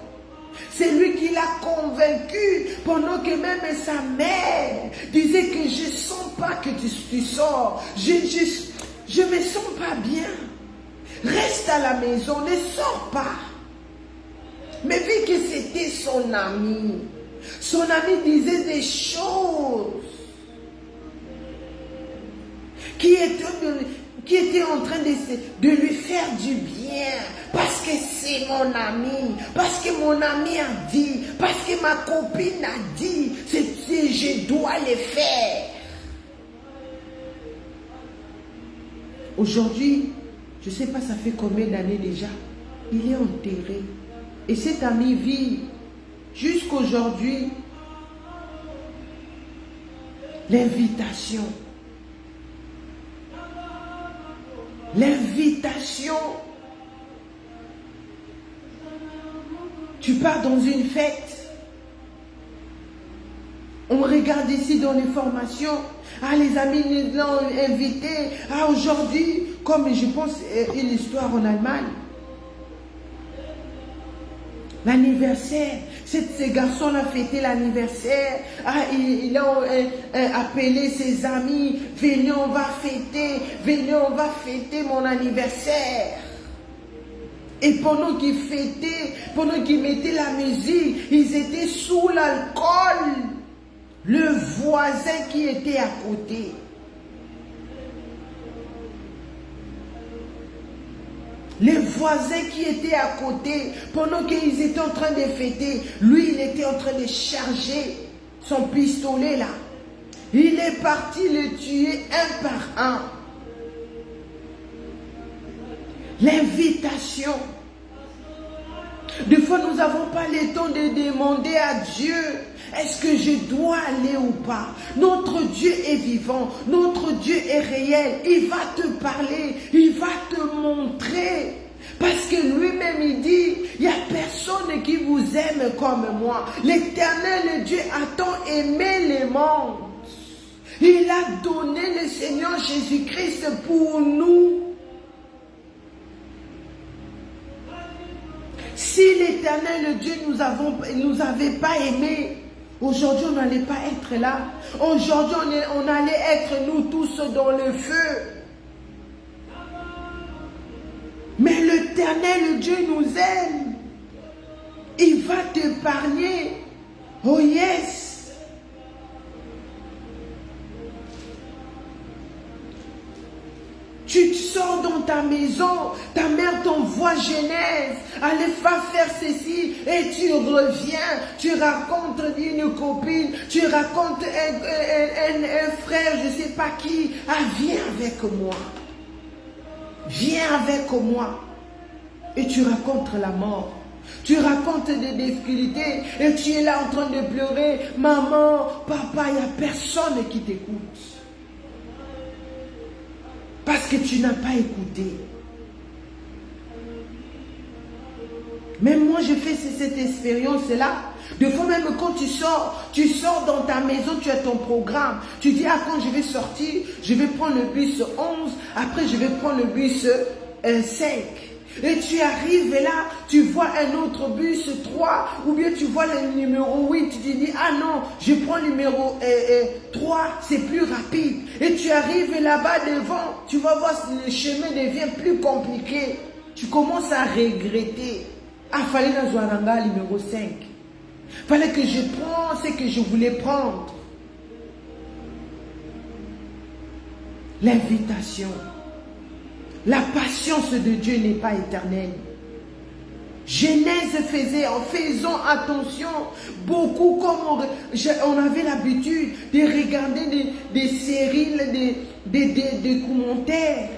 C'est lui qui l'a convaincu pendant que même sa mère disait que je ne sens pas que tu sors. Je ne me sens pas bien. Reste à la maison, ne sors pas. Mais vu que c'était son ami disait des choses qui étaient en train de lui faire du bien. Parce que c'est mon ami, parce que mon ami a dit, parce que ma copine a dit, je dois le faire. Aujourd'hui, je ne sais pas ça fait combien d'années déjà, il est enterré. Et cet ami vit jusqu'aujourd'hui. L'invitation. L'invitation. Tu pars dans une fête. On regarde ici dans les formations. Ah, les amis nous l'ont invité. Ah, aujourd'hui, comme je pense une histoire en Allemagne. L'anniversaire. Ces garçons-là fêtaient l'anniversaire. Ah, ils ont appelé ses amis. Venez, on va fêter. Venez, on va fêter mon anniversaire. Et pendant qu'ils fêtaient, pendant qu'ils mettaient la musique, ils étaient sous l'alcool. Le voisin qui était à côté. Les voisins qui étaient à côté, pendant qu'ils étaient en train de fêter, lui, il était en train de charger son pistolet là. Il est parti le tuer un par un. L'invitation. Des fois, nous n'avons pas le temps de demander à Dieu, est-ce que je dois aller ou pas? Notre Dieu est vivant, notre Dieu est réel. Il va te parler, il va te montrer. Parce que lui-même il dit, il n'y a personne qui vous aime comme moi. L'Éternel Dieu a tant aimé les mondes. Il a donné le Seigneur Jésus-Christ pour nous. Si l'Éternel Dieu nous avait pas aimés, aujourd'hui on n'allait pas être là. Aujourd'hui on allait être nous tous dans le feu. Mais l'Éternel Dieu nous aime. Il va t'épargner. Oh yes. Tu sors dans ta maison, ta mère t'envoie Genèse, allez faire ceci, et tu reviens, tu racontes une copine, tu racontes un frère, je ne sais pas qui, ah viens avec moi, viens avec moi, et tu racontes la mort. Tu racontes des difficultés et tu es là en train de pleurer, maman, papa, il n'y a personne qui t'écoute. Parce que tu n'as pas écouté. Même moi, j'ai fait cette expérience-là. Des fois, même quand tu sors dans ta maison, tu as ton programme. Tu dis, ah, quand je vais sortir, je vais prendre le bus 11, après je vais prendre le bus 5. Et tu arrives là, tu vois un autre bus 3, ou bien tu vois le numéro 8, tu te dis, ah non, je prends le numéro 3, c'est plus rapide. Et tu arrives là-bas devant, tu vas voir le chemin devient plus compliqué. Tu commences à regretter. Ah, fallait dans Zouaranga numéro 5. Fallait que je prenne ce que je voulais prendre. L'invitation. La patience de Dieu n'est pas éternelle. Genèse faisait, en faisant attention, beaucoup comme on avait l'habitude de regarder des séries, des commentaires.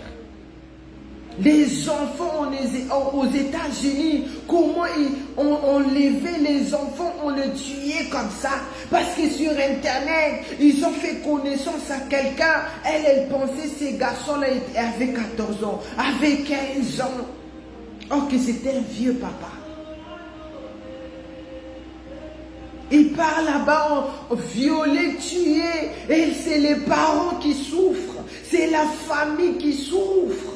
Les enfants aux États-Unis, comment on levait les enfants, on les tuait comme ça. Parce que sur Internet, ils ont fait connaissance à quelqu'un. Elle pensait ces garçons-là avaient 14 ans, avaient 15 ans. Oh, que c'était un vieux papa. Il part là-bas, violé, tué. Et c'est les parents qui souffrent. C'est la famille qui souffre.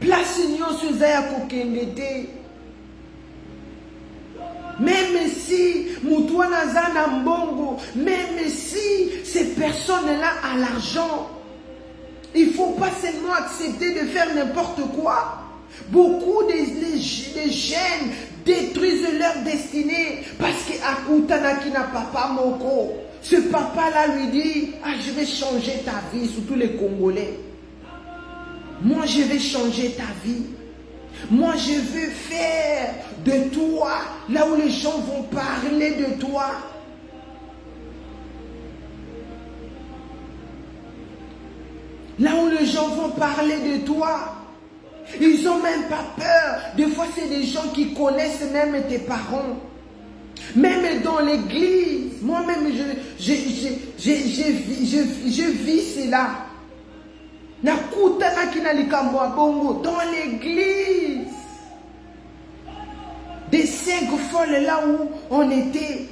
Place nyonso ya kokende te. Même si Moutouana Zana Mbongo, même si ces personnes-là ont l'argent, il ne faut pas seulement accepter de faire n'importe quoi. Beaucoup de jeunes détruisent leur destinée parce qu'Akoutanaki n'a papa moko. Ce papa-là lui dit, ah, je vais changer ta vie, surtout les Congolais. Moi, je vais changer ta vie. Moi, je veux faire de toi, là où les gens vont parler de toi. Là où les gens vont parler de toi. Ils n'ont même pas peur. Des fois, c'est des gens qui connaissent même tes parents. Même dans l'église. Moi-même, je vis cela. Dans l'église. Des 5 folles là où on était.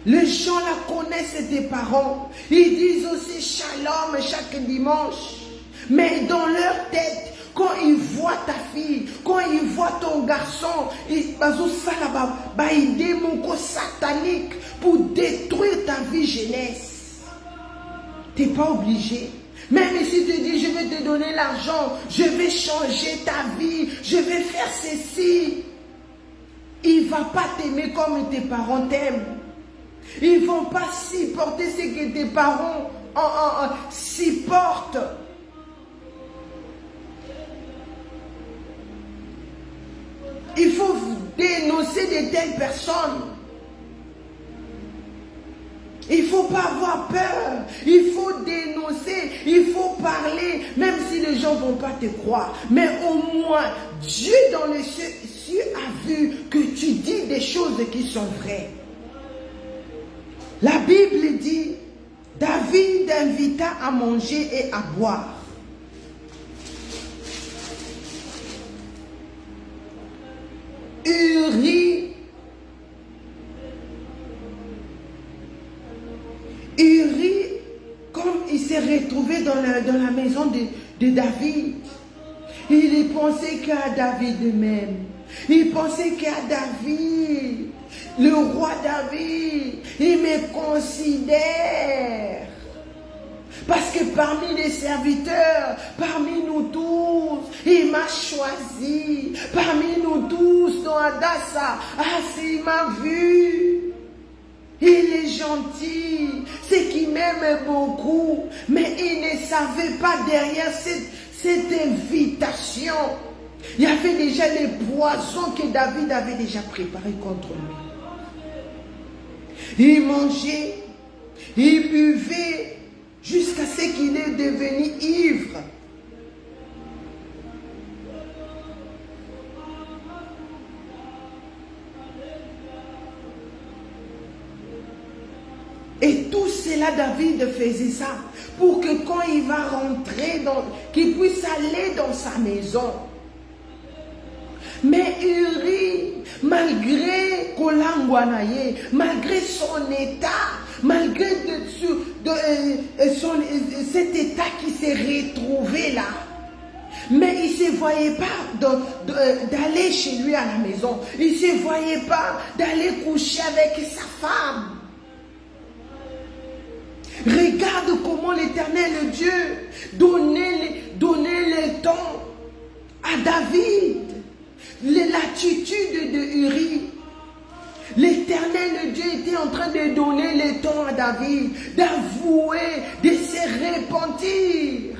Les gens là connaissent tes parents. Ils disent aussi shalom chaque dimanche. Mais dans leur tête, quand ils voient ta fille, quand ils voient ton garçon, ils ont des mots sataniques pour détruire ta vie jeunesse. Tu n'es pas obligé. Même si tu dis, je vais te donner l'argent, je vais changer ta vie, je vais faire ceci. Il ne va pas t'aimer comme tes parents t'aiment. Ils ne vont pas supporter ce que tes parents supportent. Il faut dénoncer de telles personnes. Il ne faut pas avoir peur. Il faut dénoncer. Il faut parler. Même si les gens ne vont pas te croire. Mais au moins, Dieu dans les cieux a vu que tu dis des choses qui sont vraies. La Bible dit, David invita à manger et à boire. Uri, comme il s'est retrouvé dans la maison de David, il pensait qu'à David même. Il pensait qu'à David, le roi David, il me considère. Parce que parmi les serviteurs, parmi nous tous, il m'a choisi. Parmi nous tous, dans Adassa, il m'a vu. Il est gentil, c'est qu'il m'aime beaucoup. Mais il ne savait pas derrière cette invitation. Il y avait déjà les poisons que David avait déjà préparés contre lui. Il mangeait, il buvait, jusqu'à ce qu'il est devenu ivre. Et tout cela, David faisait ça pour que quand il va rentrer, qu'il puisse aller dans sa maison. Mais Uri, malgré Kolangwanaye, malgré son état, malgré cet état qui s'est retrouvé là, mais il ne se voyait pas d'aller chez lui à la maison. Il ne se voyait pas d'aller coucher avec sa femme. Regarde comment l'Éternel Dieu donnait le temps à David, l'attitude de Uri. L'Éternel Dieu était en train de donner le temps à David, d'avouer, de se repentir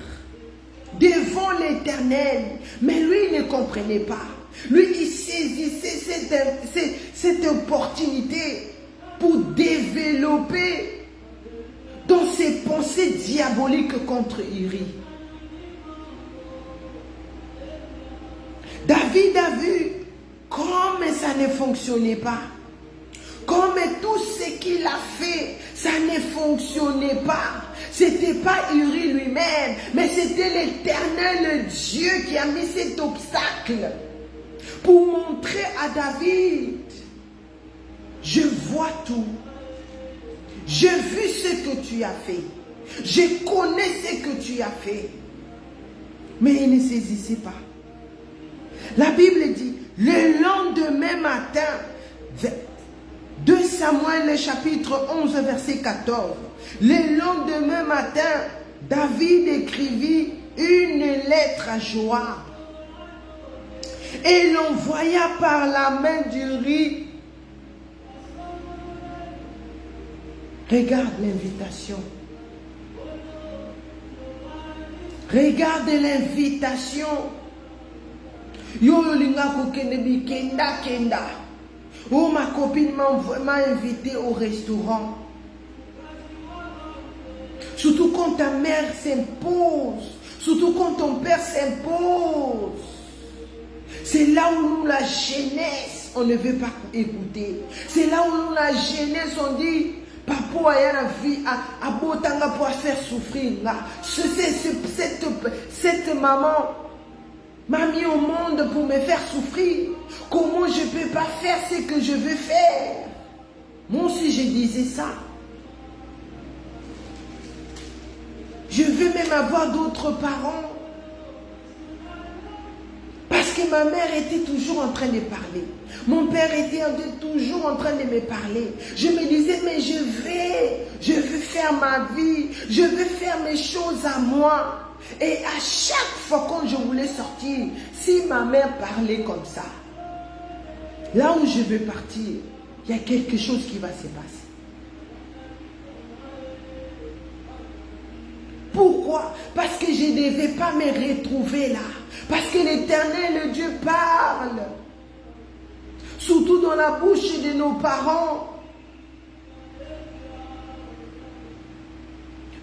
devant l'Éternel. Mais lui, il ne comprenait pas. Lui, il saisissait cette opportunité pour développer dans ses pensées diaboliques contre Uri. David a vu comme ça ne fonctionnait pas. Comme tout ce qu'il a fait, ça ne fonctionnait pas. Ce n'était pas Uri lui-même, mais c'était l'Éternel Dieu qui a mis cet obstacle pour montrer à David, je vois tout. J'ai vu ce que tu as fait. Je connais ce que tu as fait. Mais il ne saisissait pas. La Bible dit, le lendemain matin, 2 Samuel chapitre 11 verset 14, le lendemain matin, David écrivit une lettre à Joab et l'envoya par la main d'Uri. Regarde l'invitation. Regarde l'invitation. Yo linga kokende kenda. Oh, ma copine m'a invité au restaurant. Surtout quand ta mère s'impose. Surtout quand ton père s'impose. C'est là où nous, la jeunesse, on ne veut pas écouter. C'est là où nous, la jeunesse, on dit, papa a la vie à botanga pour faire souffrir. Cette maman m'a mis au monde pour me faire souffrir. Comment je ne peux pas faire ce que je veux faire? Moi aussi, je disais ça. Je veux même avoir d'autres parents. Parce que ma mère était toujours en train de parler. Mon père était toujours en train de me parler. Je me disais, mais je veux faire ma vie. Je veux faire mes choses à moi. Et à chaque fois quand je voulais sortir, si ma mère parlait comme ça, là où je veux partir, il y a quelque chose qui va se passer. Pourquoi? Parce que je ne devais pas me retrouver là. Parce que l'Éternel Dieu parle. Surtout dans la bouche de nos parents.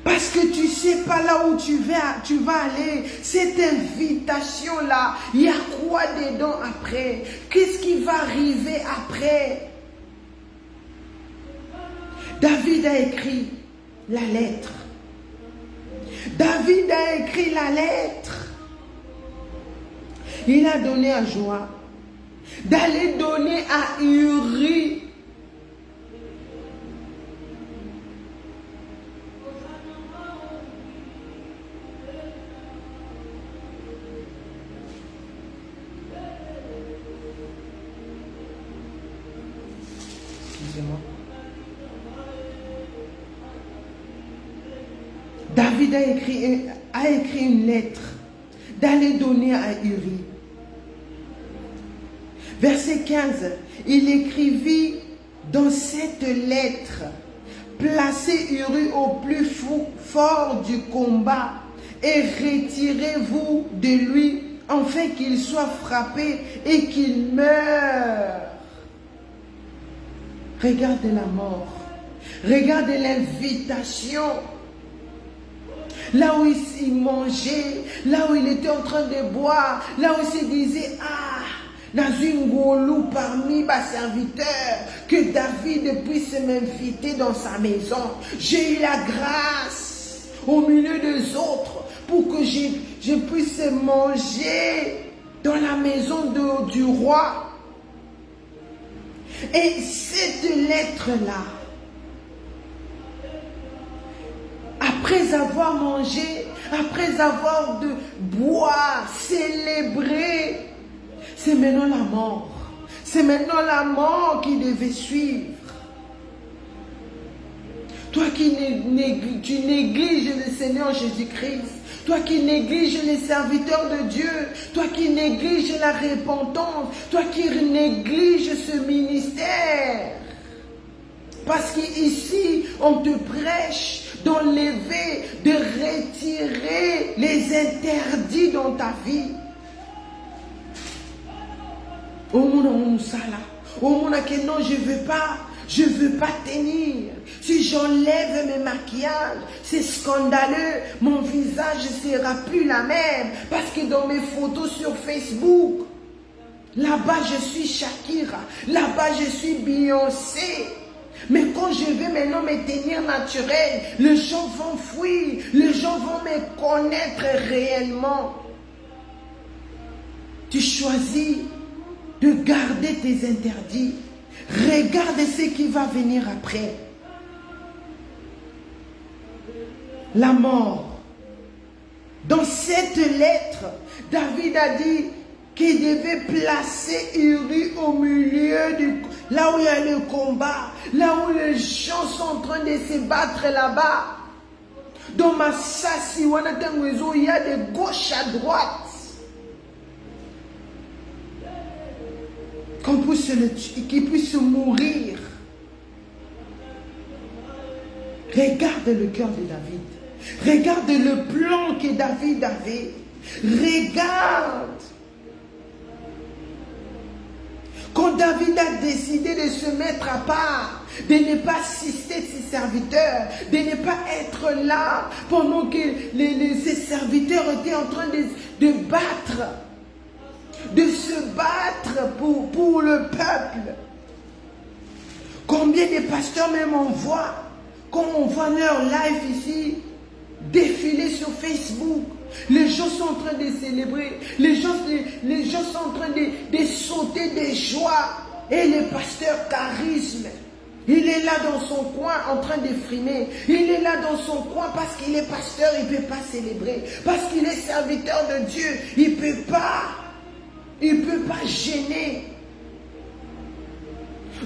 Parce que tu ne sais pas là où tu vas aller. Cette invitation-là, il y a quoi dedans après? Qu'est-ce qui va arriver après? David a écrit la lettre. David a écrit la lettre. Il a donné à Joab d'aller donner à Uri. Excusez-moi. David a écrit une lettre d'aller donner à Uri. Verset 15, il écrivit dans cette lettre, placez Uri au plus fort du combat et retirez-vous de lui, afin qu'il soit frappé et qu'il meure. Regardez la mort, regardez l'invitation. Là où il mangeait, là où il était en train de boire, là où il se disait, ah, dans une goulou parmi mes serviteurs, que David puisse m'inviter dans sa maison. J'ai eu la grâce au milieu des autres pour que je puisse manger dans la maison du roi. Et cette lettre-là, après avoir mangé, après avoir de boire, célébré, c'est maintenant la mort. C'est maintenant la mort qui devait suivre. Toi qui négliges le Seigneur Jésus-Christ, toi qui négliges les serviteurs de Dieu, toi qui négliges la repentance, toi qui négliges ce ministère. Parce qu'ici, on te prêche d'enlever, de retirer les interdits dans ta vie. Oh mon sala, oh mon que non, je veux pas tenir. Si j'enlève mes maquillages, c'est scandaleux. Mon visage ne sera plus la même. Parce que dans mes photos sur Facebook, là-bas je suis Shakira, là-bas je suis Beyoncé. Mais quand je vais maintenant me tenir naturel, les gens vont fuir, les gens vont me connaître réellement. Tu choisis de garder tes interdits. Regarde ce qui va venir après. La mort. Dans cette lettre, David a dit qu'il devait placer Uri au milieu là où il y a le combat, là où les gens sont en train de se battre là-bas. Dans Massassi, il y a de gauche à droite. Qu'il puisse mourir. Regarde le cœur de David. Regarde le plan que David avait. Regarde. Quand David a décidé de se mettre à part, de ne pas assister ses serviteurs, de ne pas être là pendant que ses serviteurs étaient en train de battre. De se battre pour le peuple. Combien de pasteurs même on voit, quand on voit leur live ici, défiler sur Facebook, les gens sont en train de célébrer, les gens sont en train de sauter de joie, et le pasteur charisme, il est là dans son coin en train de frimer, il est là dans son coin parce qu'il est pasteur, il ne peut pas célébrer, parce qu'il est serviteur de Dieu, il ne peut pas gêner.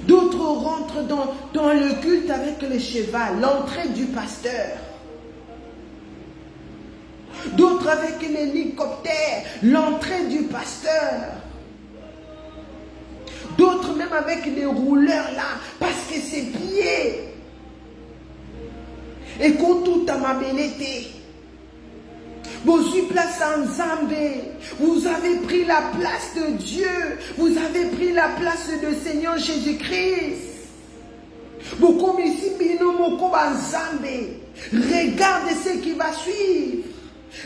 D'autres rentrent dans le culte avec le cheval, l'entrée du pasteur. D'autres avec l'hélicoptère, l'entrée du pasteur. D'autres même avec les rouleurs là, parce que c'est pied. Et quand tout a m'abelleté. Vous êtes place en Zambé, vous avez pris la place de Dieu, vous avez pris la place du Seigneur Jésus-Christ. Regarde ce qui va suivre.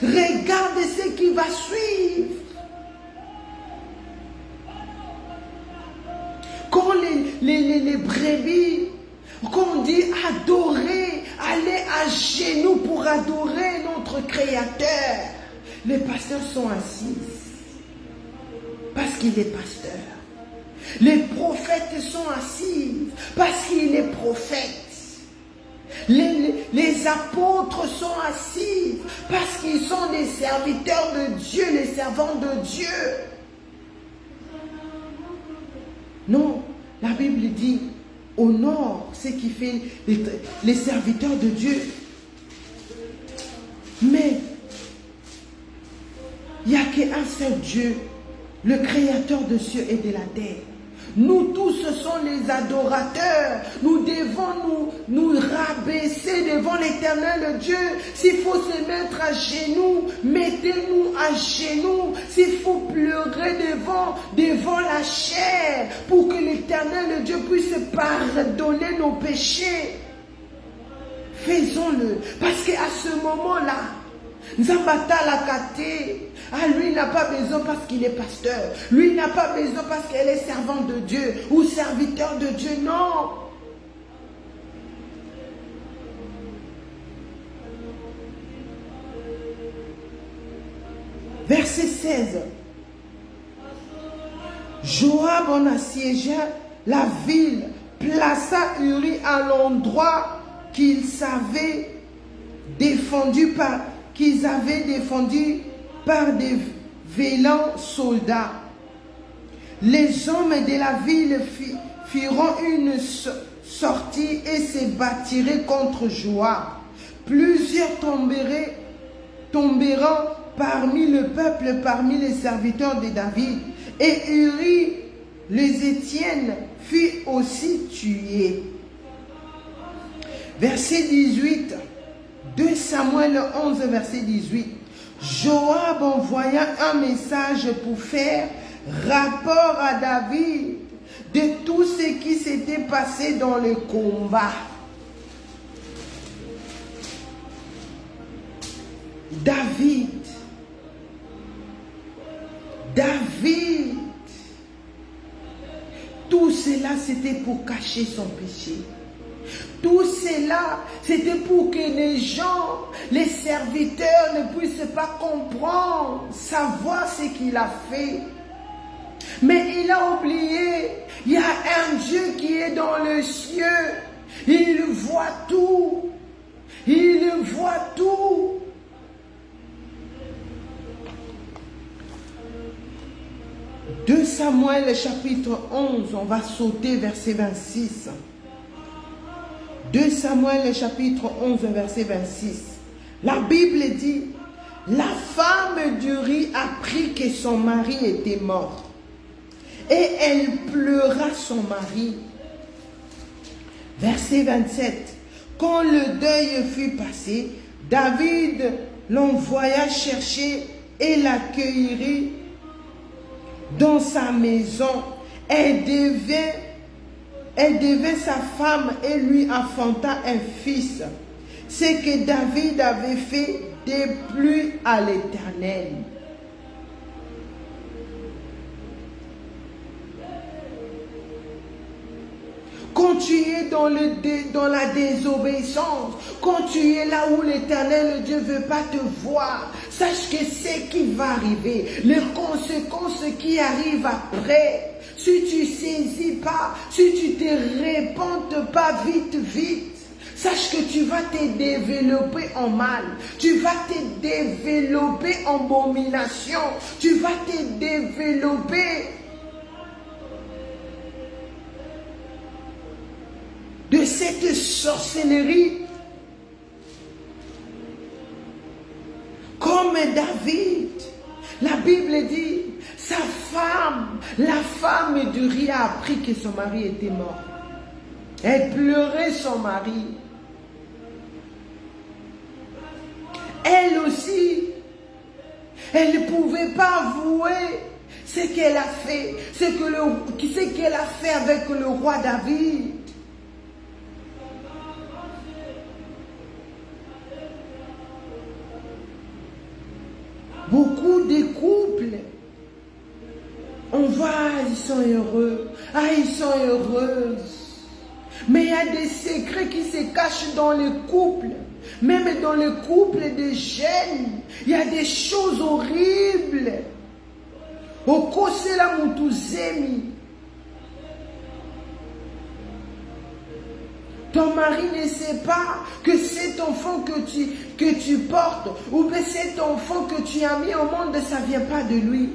Regarde ce qui va suivre. Quand les brebis, quand on dit adorer aller à genoux pour adorer notre Créateur. Les pasteurs sont assis parce qu'il est pasteur. Les prophètes sont assis parce qu'il est prophète. Les apôtres sont assis parce qu'ils sont des serviteurs de Dieu, les servants de Dieu. Non, la Bible dit, honore ce qui fait les serviteurs de Dieu. Mais il n'y a qu'un seul Dieu, le créateur de cieux et de la terre. Nous tous, ce sont les adorateurs. Nous devons nous rabaisser devant l'éternel Dieu. S'il faut se mettre à genoux, mettez-nous à genoux. S'il faut pleurer devant la chair pour que l'éternel Dieu puisse pardonner nos péchés, faisons-le. Parce qu'à ce moment-là, Nzambata la kate. Ah, lui n'a pas besoin parce qu'il est pasteur. Lui n'a pas besoin parce qu'elle est servante de Dieu ou serviteur de Dieu. Non. Verset 16. Joab en assiégea la ville, plaça Uri à l'endroit qu'ils avaient défendu par des vaillants soldats. Les hommes de la ville firent une sortie et se battirent contre Joab. Plusieurs tombèrent parmi le peuple, parmi les serviteurs de David. Et Uri, les Étienne, fut aussi tué. Verset 18. 2 Samuel 11, verset 18. Joab envoya un message pour faire rapport à David de tout ce qui s'était passé dans le combat. David, tout cela c'était pour cacher son péché. Tout cela, c'était pour que les gens, les serviteurs ne puissent pas comprendre, savoir ce qu'il a fait. Mais il a oublié, il y a un Dieu qui est dans le ciel. Il voit tout. Il voit tout. « 2 Samuel chapitre 11, on va sauter verset 26. 2 Samuel chapitre 11 verset 26. La Bible dit, la femme d'Uri apprit que son mari était mort. Et elle pleura son mari. Verset 27. Quand le deuil fut passé, David l'envoya chercher et l'accueillit dans sa maison. Elle devint sa femme et lui enfanta un fils. Ce que David avait fait déplut à l'Éternel. Quand tu es dans la désobéissance, quand tu es là où l'Éternel Dieu ne veut pas te voir, sache que c'est qui va arriver, les conséquences qui arrivent après. Si tu ne saisis pas, si tu ne te repentes pas vite, sache que tu vas te développer en mal, tu vas te développer en abomination, tu vas te développer de cette sorcellerie. Comme David, la Bible dit, sa femme, la femme d'Uri a appris que son mari était mort. Elle pleurait son mari. Elle aussi, elle ne pouvait pas avouer ce qu'elle a fait, ce qu'elle a fait avec le roi David. Beaucoup de couples, on voit, ils sont heureux, ils sont heureuses. Mais il y a des secrets qui se cachent cache dans les couples. Même dans les couples de jeunes, il y a des choses horribles. Okosela mutuzemi. Ton mari ne sait pas que cet enfant que tu portes, ou que cet enfant que tu as mis au monde, ça ne vient pas de lui.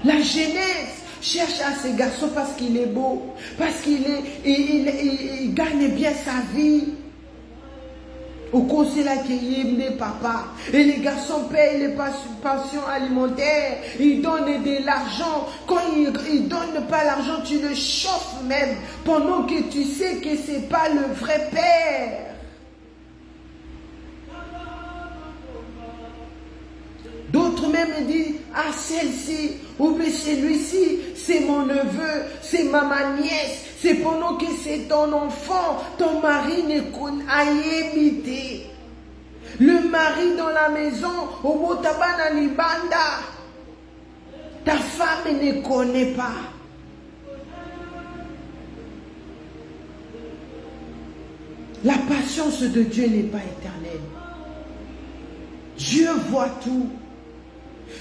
La jeunesse cherche à ce garçon parce qu'il est beau, parce il gagne bien sa vie. Au conseil là qu'il est papa. Et les garçons payent les pensions alimentaires. Ils donnent de l'argent. Quand ils ne donnent pas l'argent, tu le chauffes même. Pendant que tu sais que ce n'est pas le vrai père. D'autres même disent, ah celle-ci, ou bien celui-ci, c'est mon neveu, c'est ma nièce. C'est pendant que c'est ton enfant, ton mari ne connaît pas habité. Le mari dans la maison, au Botabana Libanda, ta femme ne connaît pas. La patience de Dieu n'est pas éternelle. Dieu voit tout.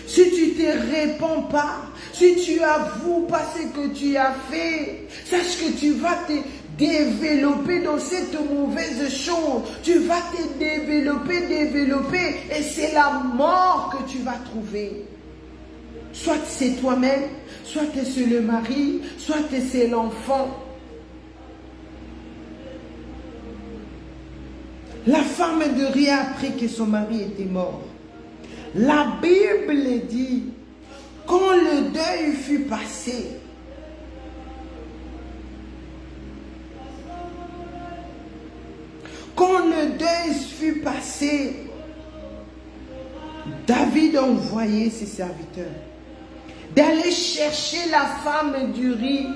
Si tu ne te réponds pas, si tu avoues pas ce que tu as fait, sache que tu vas te développer dans cette mauvaise chose. Tu vas te développer et c'est la mort que tu vas trouver. Soit c'est toi-même, soit c'est le mari, soit c'est l'enfant. La femme de Rie a appris que son mari était mort. La Bible dit, quand le deuil fut passé, David a envoyé ses serviteurs d'aller chercher la femme d'Uri.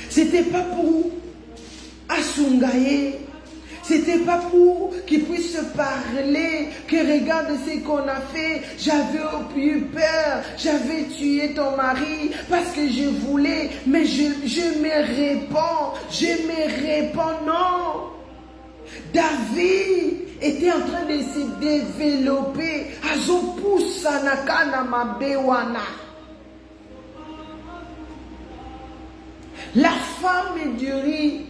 C'était pas pour Asungaye. C'était pas pour qu'ils puissent parler, que regarde ce qu'on a fait, j'avais eu peur, j'avais tué ton mari parce que je voulais, mais je me réponds, non. David était en train de se développer, la femme d'Uri,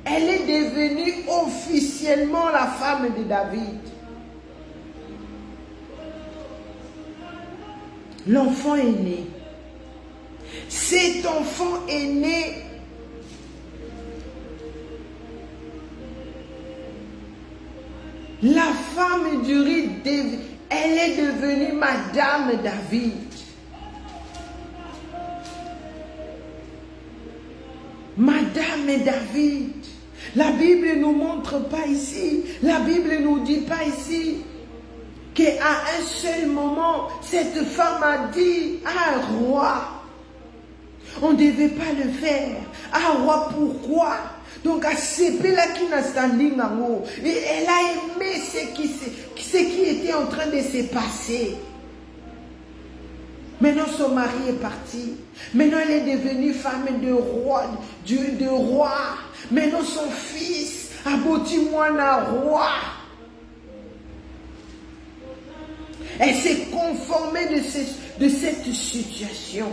elle est devenue officiellement la femme de David. L'enfant est né. Cet enfant est né. La femme d'Uri, elle est devenue Madame David. Madame David. La Bible ne nous montre pas ici. La Bible ne nous dit pas ici qu'à un seul moment, cette femme a dit à un roi, on ne devait pas le faire. Ah roi, pourquoi? Donc à Sepela qui n'a standing en haut. Et elle a aimé ce qui était en train de se passer. Maintenant son mari est parti. Maintenant elle est devenue femme de roi. Maintenant son fils a bâti moi un roi. Elle s'est conformée de cette situation.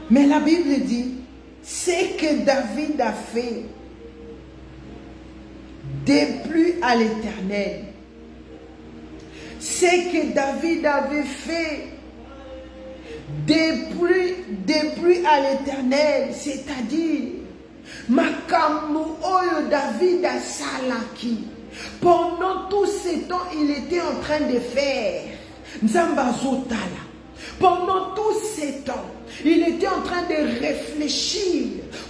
Mais la Bible dit, ce que David a fait déplut à l'Éternel. Ce que David avait fait déplut à l'Éternel, c'est-à-dire makambu oyo David a salaki. Pendant tout ce temps, il était en train de faire Nzamba Zotala. Pendant tous ces temps, il était en train de réfléchir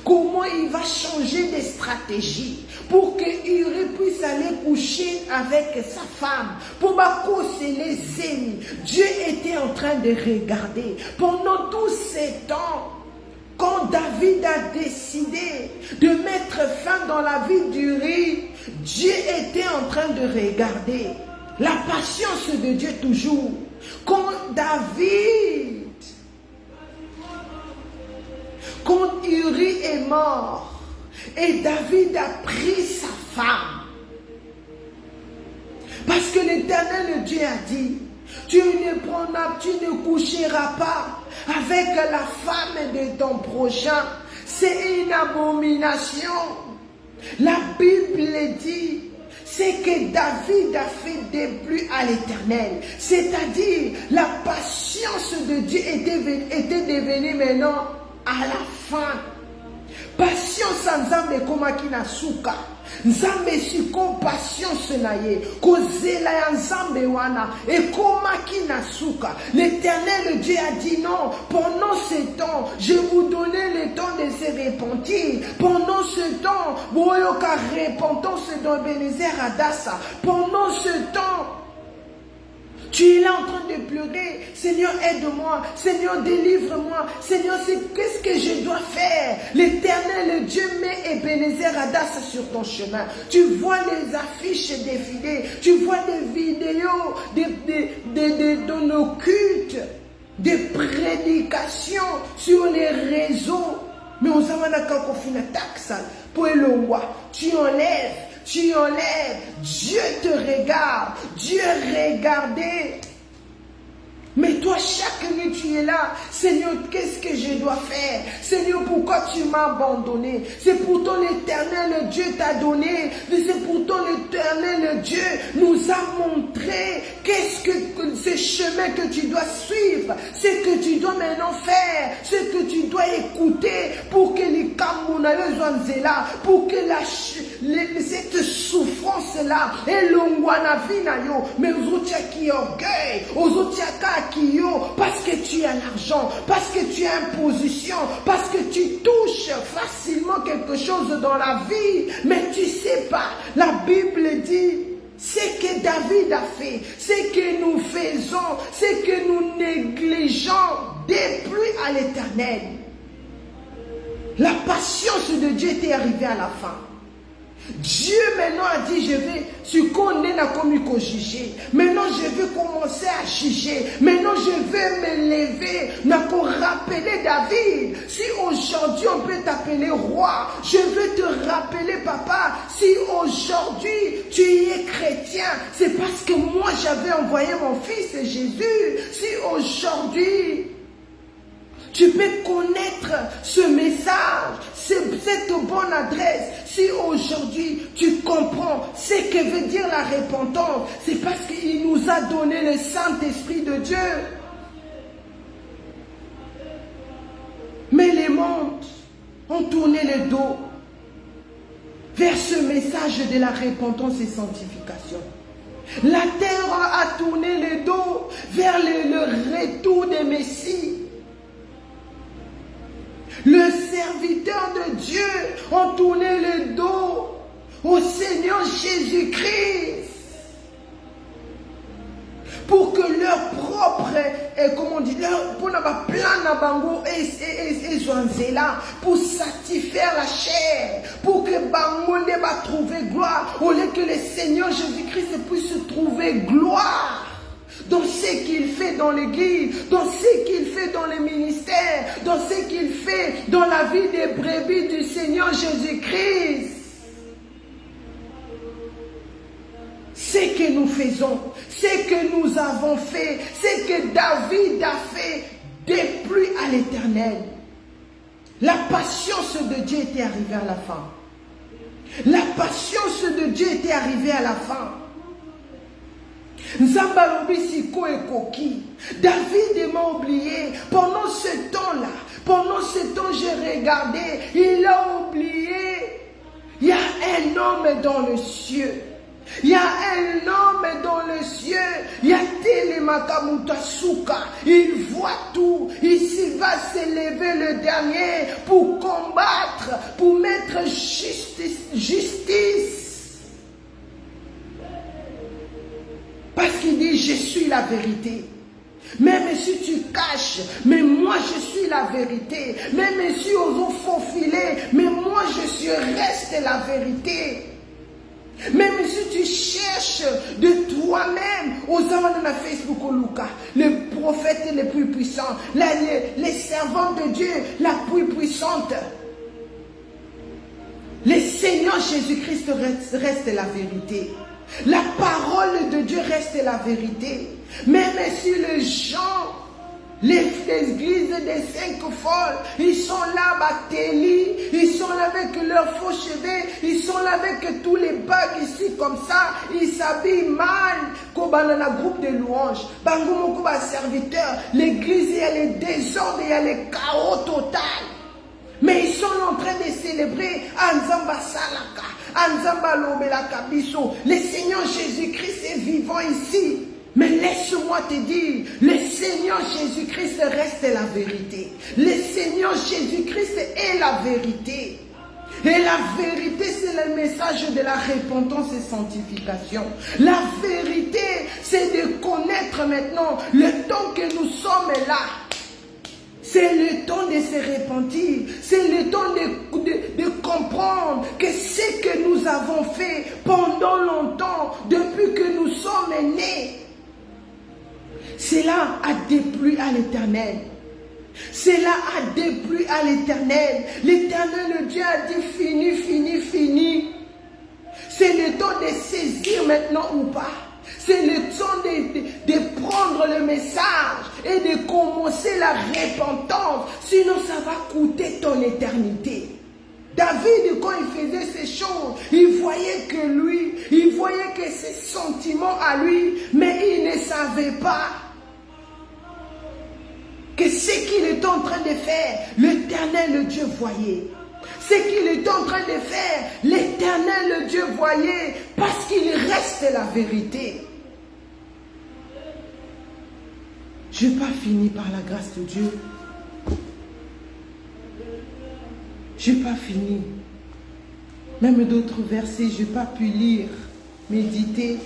comment il va changer de stratégie pour que Uri puisse aller coucher avec sa femme, pour bacosser les ennemis. Dieu était en train de regarder. Pendant tous ces temps, quand David a décidé de mettre fin dans la vie d'Uri, Dieu était en train de regarder. La patience de Dieu toujours. Quand David, quand Uri est mort, et David a pris sa femme, parce que l'Éternel Dieu a dit, tu ne coucheras pas avec la femme de ton prochain. C'est une abomination. La Bible dit, c'est que David a fait des pluies à l'Éternel. C'est-à-dire, la patience de Dieu était devenue maintenant à la fin. Patience en Nzambe komaki na suka. Nzambe si compassion naye. Kozela ya Nzambe wana ekomaki na suka. L'Éternel Dieu a dit non. Pendant ce temps, je vous donnais le temps de se repentir. Pendant ce temps, boyoka repentance dans Ebenezer Adassa. Pendant ce temps, tu es là en train de pleurer. Seigneur, aide-moi. Seigneur, délivre-moi. Seigneur, qu'est-ce que je dois faire? L'Éternel Dieu met Ebenezer Adassa sur ton chemin. Tu vois les affiches défiler. Tu vois des vidéos de nos cultes, des prédications sur les réseaux. Mais on s'en va quand on fait une taxe. Pour le roi, tu enlèves. Tu enlèves, Dieu te regarde, Dieu regardait. Mais toi, chaque nuit, tu es là. Seigneur, qu'est-ce que je dois faire? Seigneur, pourquoi tu m'as abandonné? C'est pourtant l'Éternel Dieu t'a donné. C'est pourtant l'Éternel Dieu nous a montré qu'est-ce que ce chemin que tu dois suivre, ce que tu dois maintenant faire, ce que tu dois écouter pour que les Kamunayo Zwanzela, pour que cette souffrance-là, et l'ongwanavinayo, mais aux autres qui orgueil, aux autres parce que tu as l'argent, parce que tu as une position, parce que tu touches facilement quelque chose dans la vie, mais tu sais pas. La Bible dit, ce que David a fait, ce que nous faisons, ce que nous négligeons, déplut à l'Éternel. La patience de Dieu était arrivée à la fin. Dieu maintenant a dit, je vais, ce qu'on est là comme il faut juger. Maintenant je vais commencer à juger. Maintenant je vais me lever. N'a qu'à rappeler David. Si aujourd'hui on peut t'appeler roi, je veux te rappeler papa. Si aujourd'hui tu es chrétien, c'est parce que moi j'avais envoyé mon fils Jésus. Si aujourd'hui tu peux connaître ce message, cette bonne adresse. Si aujourd'hui tu comprends ce que veut dire la repentance, c'est parce qu'il nous a donné le Saint-Esprit de Dieu. Mais les mondes ont tourné le dos vers ce message de la repentance et sanctification. La terre a tourné le dos vers le retour des Messies. Le serviteur de Dieu ont tourné le dos au Seigneur Jésus-Christ pour que leur propre, comment on dit, pour n'avoir plein d'abango et là pour satisfaire la chair, pour que bango ne va trouver gloire, au lieu que le Seigneur Jésus-Christ puisse trouver gloire dans ce qu'il fait dans l'église, dans ce qu'il fait dans les ministères, dans ce qu'il fait dans la vie des brebis du Seigneur Jésus-Christ. Ce que nous faisons, ce que nous avons fait, ce que David a fait, déplut à l'Éternel. La patience de Dieu était arrivée à la fin. La patience de Dieu était arrivée à la fin. David m'a oublié. Pendant ce temps, j'ai regardé. Il a oublié. Il y a un homme dans le ciel. Il y a un homme dans le ciel. Il y a Télémakamutasuka. Il voit tout. Ici va s'élever le dernier pour combattre, pour mettre justice. Parce qu'il dit, je suis la vérité. Même si tu caches, mais moi je suis la vérité. Même si on faufilé, mais moi je reste la vérité. Même si tu cherches de toi-même, aux hommes de Facebook au Lucas, le prophète le plus puissant, les servants de Dieu la plus puissante, le Seigneur Jésus-Christ reste la vérité. La parole de Dieu reste la vérité. Même si les gens, les églises des 5 folles, ils sont là, Bactélie, ils sont là avec leurs faux cheveux, ils sont là avec tous les bagues ici comme ça, ils s'habillent mal, comme dans un groupe de louanges. Bangoumou comme un serviteur, l'église, il y a les désordres, il y a les chaos total. Mais ils sont en train de célébrer Anzamba Salaka, Anzamba Lobelaka Biso. Le Seigneur Jésus-Christ est vivant ici. Mais laisse-moi te dire, le Seigneur Jésus-Christ reste la vérité. Le Seigneur Jésus-Christ est la vérité. Et la vérité, c'est le message de la repentance et sanctification. La vérité, c'est de connaître maintenant le temps que nous sommes là. C'est le temps de se repentir. C'est le temps de comprendre que ce que nous avons fait pendant longtemps, depuis que nous sommes nés, cela a déplu à l'Éternel. Cela a déplu à l'Éternel. L'Éternel, le Dieu, a dit fini, fini, fini. C'est le temps de saisir maintenant ou pas. C'est le temps de prendre le message et de commencer la repentance. Sinon, ça va coûter ton éternité. David, quand il faisait ces choses, il voyait que lui, il voyait que ses sentiments à lui, mais il ne savait pas que ce qu'il est en train de faire, l'Éternel, le Dieu, voyait. Ce qu'il est en train de faire, l'Éternel, le Dieu, voyait, parce qu'il reste la vérité. Je n'ai pas fini par la grâce de Dieu. Je n'ai pas fini. Même d'autres versets, je n'ai pas pu lire, méditer.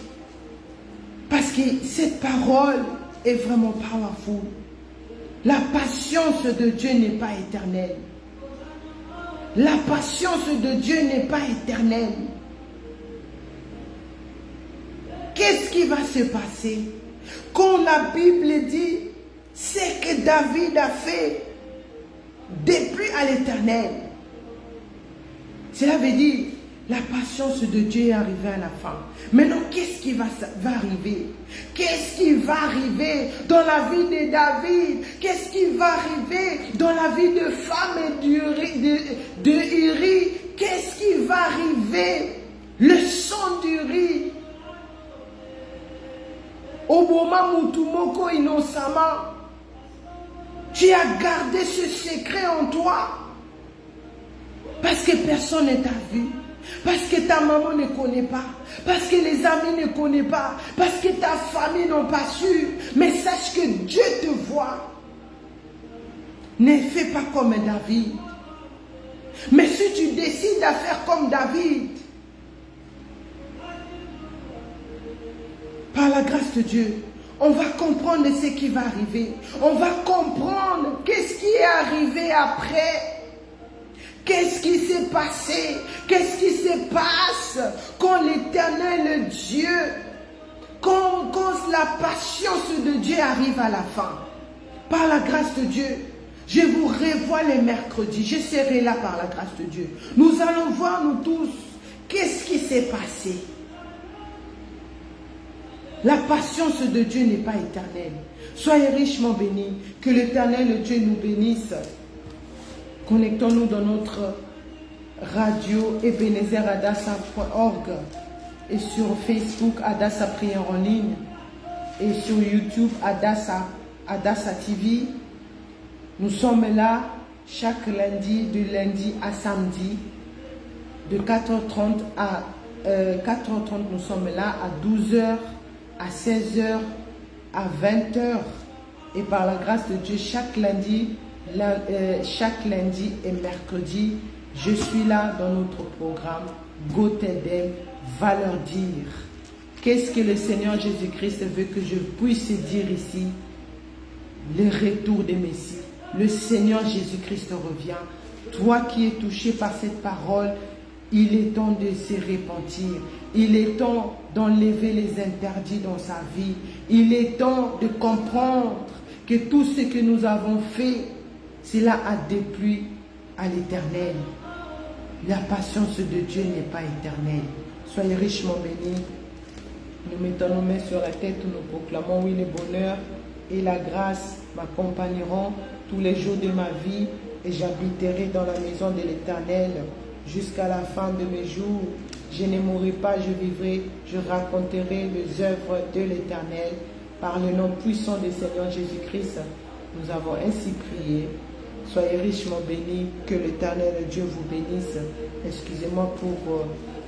Parce que cette parole est vraiment powerful. La patience de Dieu n'est pas éternelle. La patience de Dieu n'est pas éternelle. Qu'est-ce qui va se passer quand la Bible dit ce que David a fait déplu à l'Éternel? Cela veut dire la patience de Dieu est arrivée à la fin. Maintenant, qu'est-ce qui va arriver? Qu'est-ce qui va arriver dans la vie de David? Qu'est-ce qui va arriver dans la vie de femme de Uri? Qu'est-ce qui va arriver? Le sang d'Uri. Au moment où Tumoko innocemment, tu as gardé ce secret en toi. Parce que personne ne t'a vu. Parce que ta maman ne connaît pas. Parce que les amis ne connaissent pas. Parce que ta famille n'a pas su. Mais sache que Dieu te voit. Ne fais pas comme David. Mais si tu décides de faire comme David, par la grâce de Dieu, on va comprendre ce qui va arriver. On va comprendre qu'est-ce qui est arrivé après. Qu'est-ce qui s'est passé? Qu'est-ce qui se passe quand l'Éternel Dieu, quand la patience de Dieu arrive à la fin? Par la grâce de Dieu, je vous revois le mercredi. Je serai là par la grâce de Dieu. Nous allons voir, nous tous, qu'est-ce qui s'est passé. La patience de Dieu n'est pas éternelle. Soyez richement bénis. Que l'Éternel Dieu nous bénisse. Connectons-nous dans notre radio ebenezerhadassah.org et sur Facebook Hadassah Prière en ligne et sur YouTube Hadassah TV. Nous sommes là chaque lundi, du lundi à samedi, de 4h30 à 4h30. Nous sommes là à 12h, à 16h, à 20h. Et par la grâce de Dieu, chaque lundi et mercredi, je suis là dans notre programme Gotedem, va leur dire. Qu'est-ce que le Seigneur Jésus-Christ veut que je puisse dire ici? Le retour des Messie. Le Seigneur Jésus-Christ revient. Toi qui es touché par cette parole, Il est temps de se repentir. Il est temps d'enlever les interdits dans sa vie. Il est temps de comprendre que tout ce que nous avons fait, cela a déplu à l'Éternel. La patience de Dieu n'est pas éternelle. Soyez richement bénis. Nous mettons nos mains sur la tête, nous proclamons, oui, le bonheur et la grâce m'accompagneront tous les jours de ma vie et j'habiterai dans la maison de l'Éternel jusqu'à la fin de mes jours. Je ne mourrai pas, je vivrai, je raconterai les œuvres de l'Éternel. Par le nom puissant du Seigneur Jésus-Christ, nous avons ainsi prié. Soyez richement bénis, que l'Éternel Dieu vous bénisse. Excusez-moi pour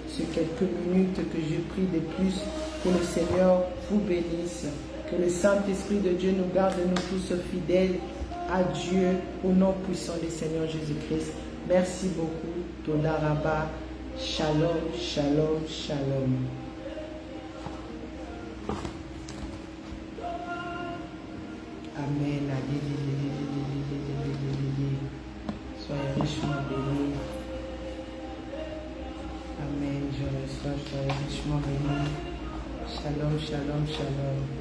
ces quelques minutes que je prie de plus. Que le Seigneur vous bénisse. Que le Saint-Esprit de Dieu nous garde, nous tous fidèles à Dieu, au nom puissant du Seigneur Jésus-Christ. Merci beaucoup. Toda Rabba. Shalom, shalom, shalom. Amen. Soyez richement bénis. Amen. Je reçois, soyez richement bénis. Shalom, shalom, shalom.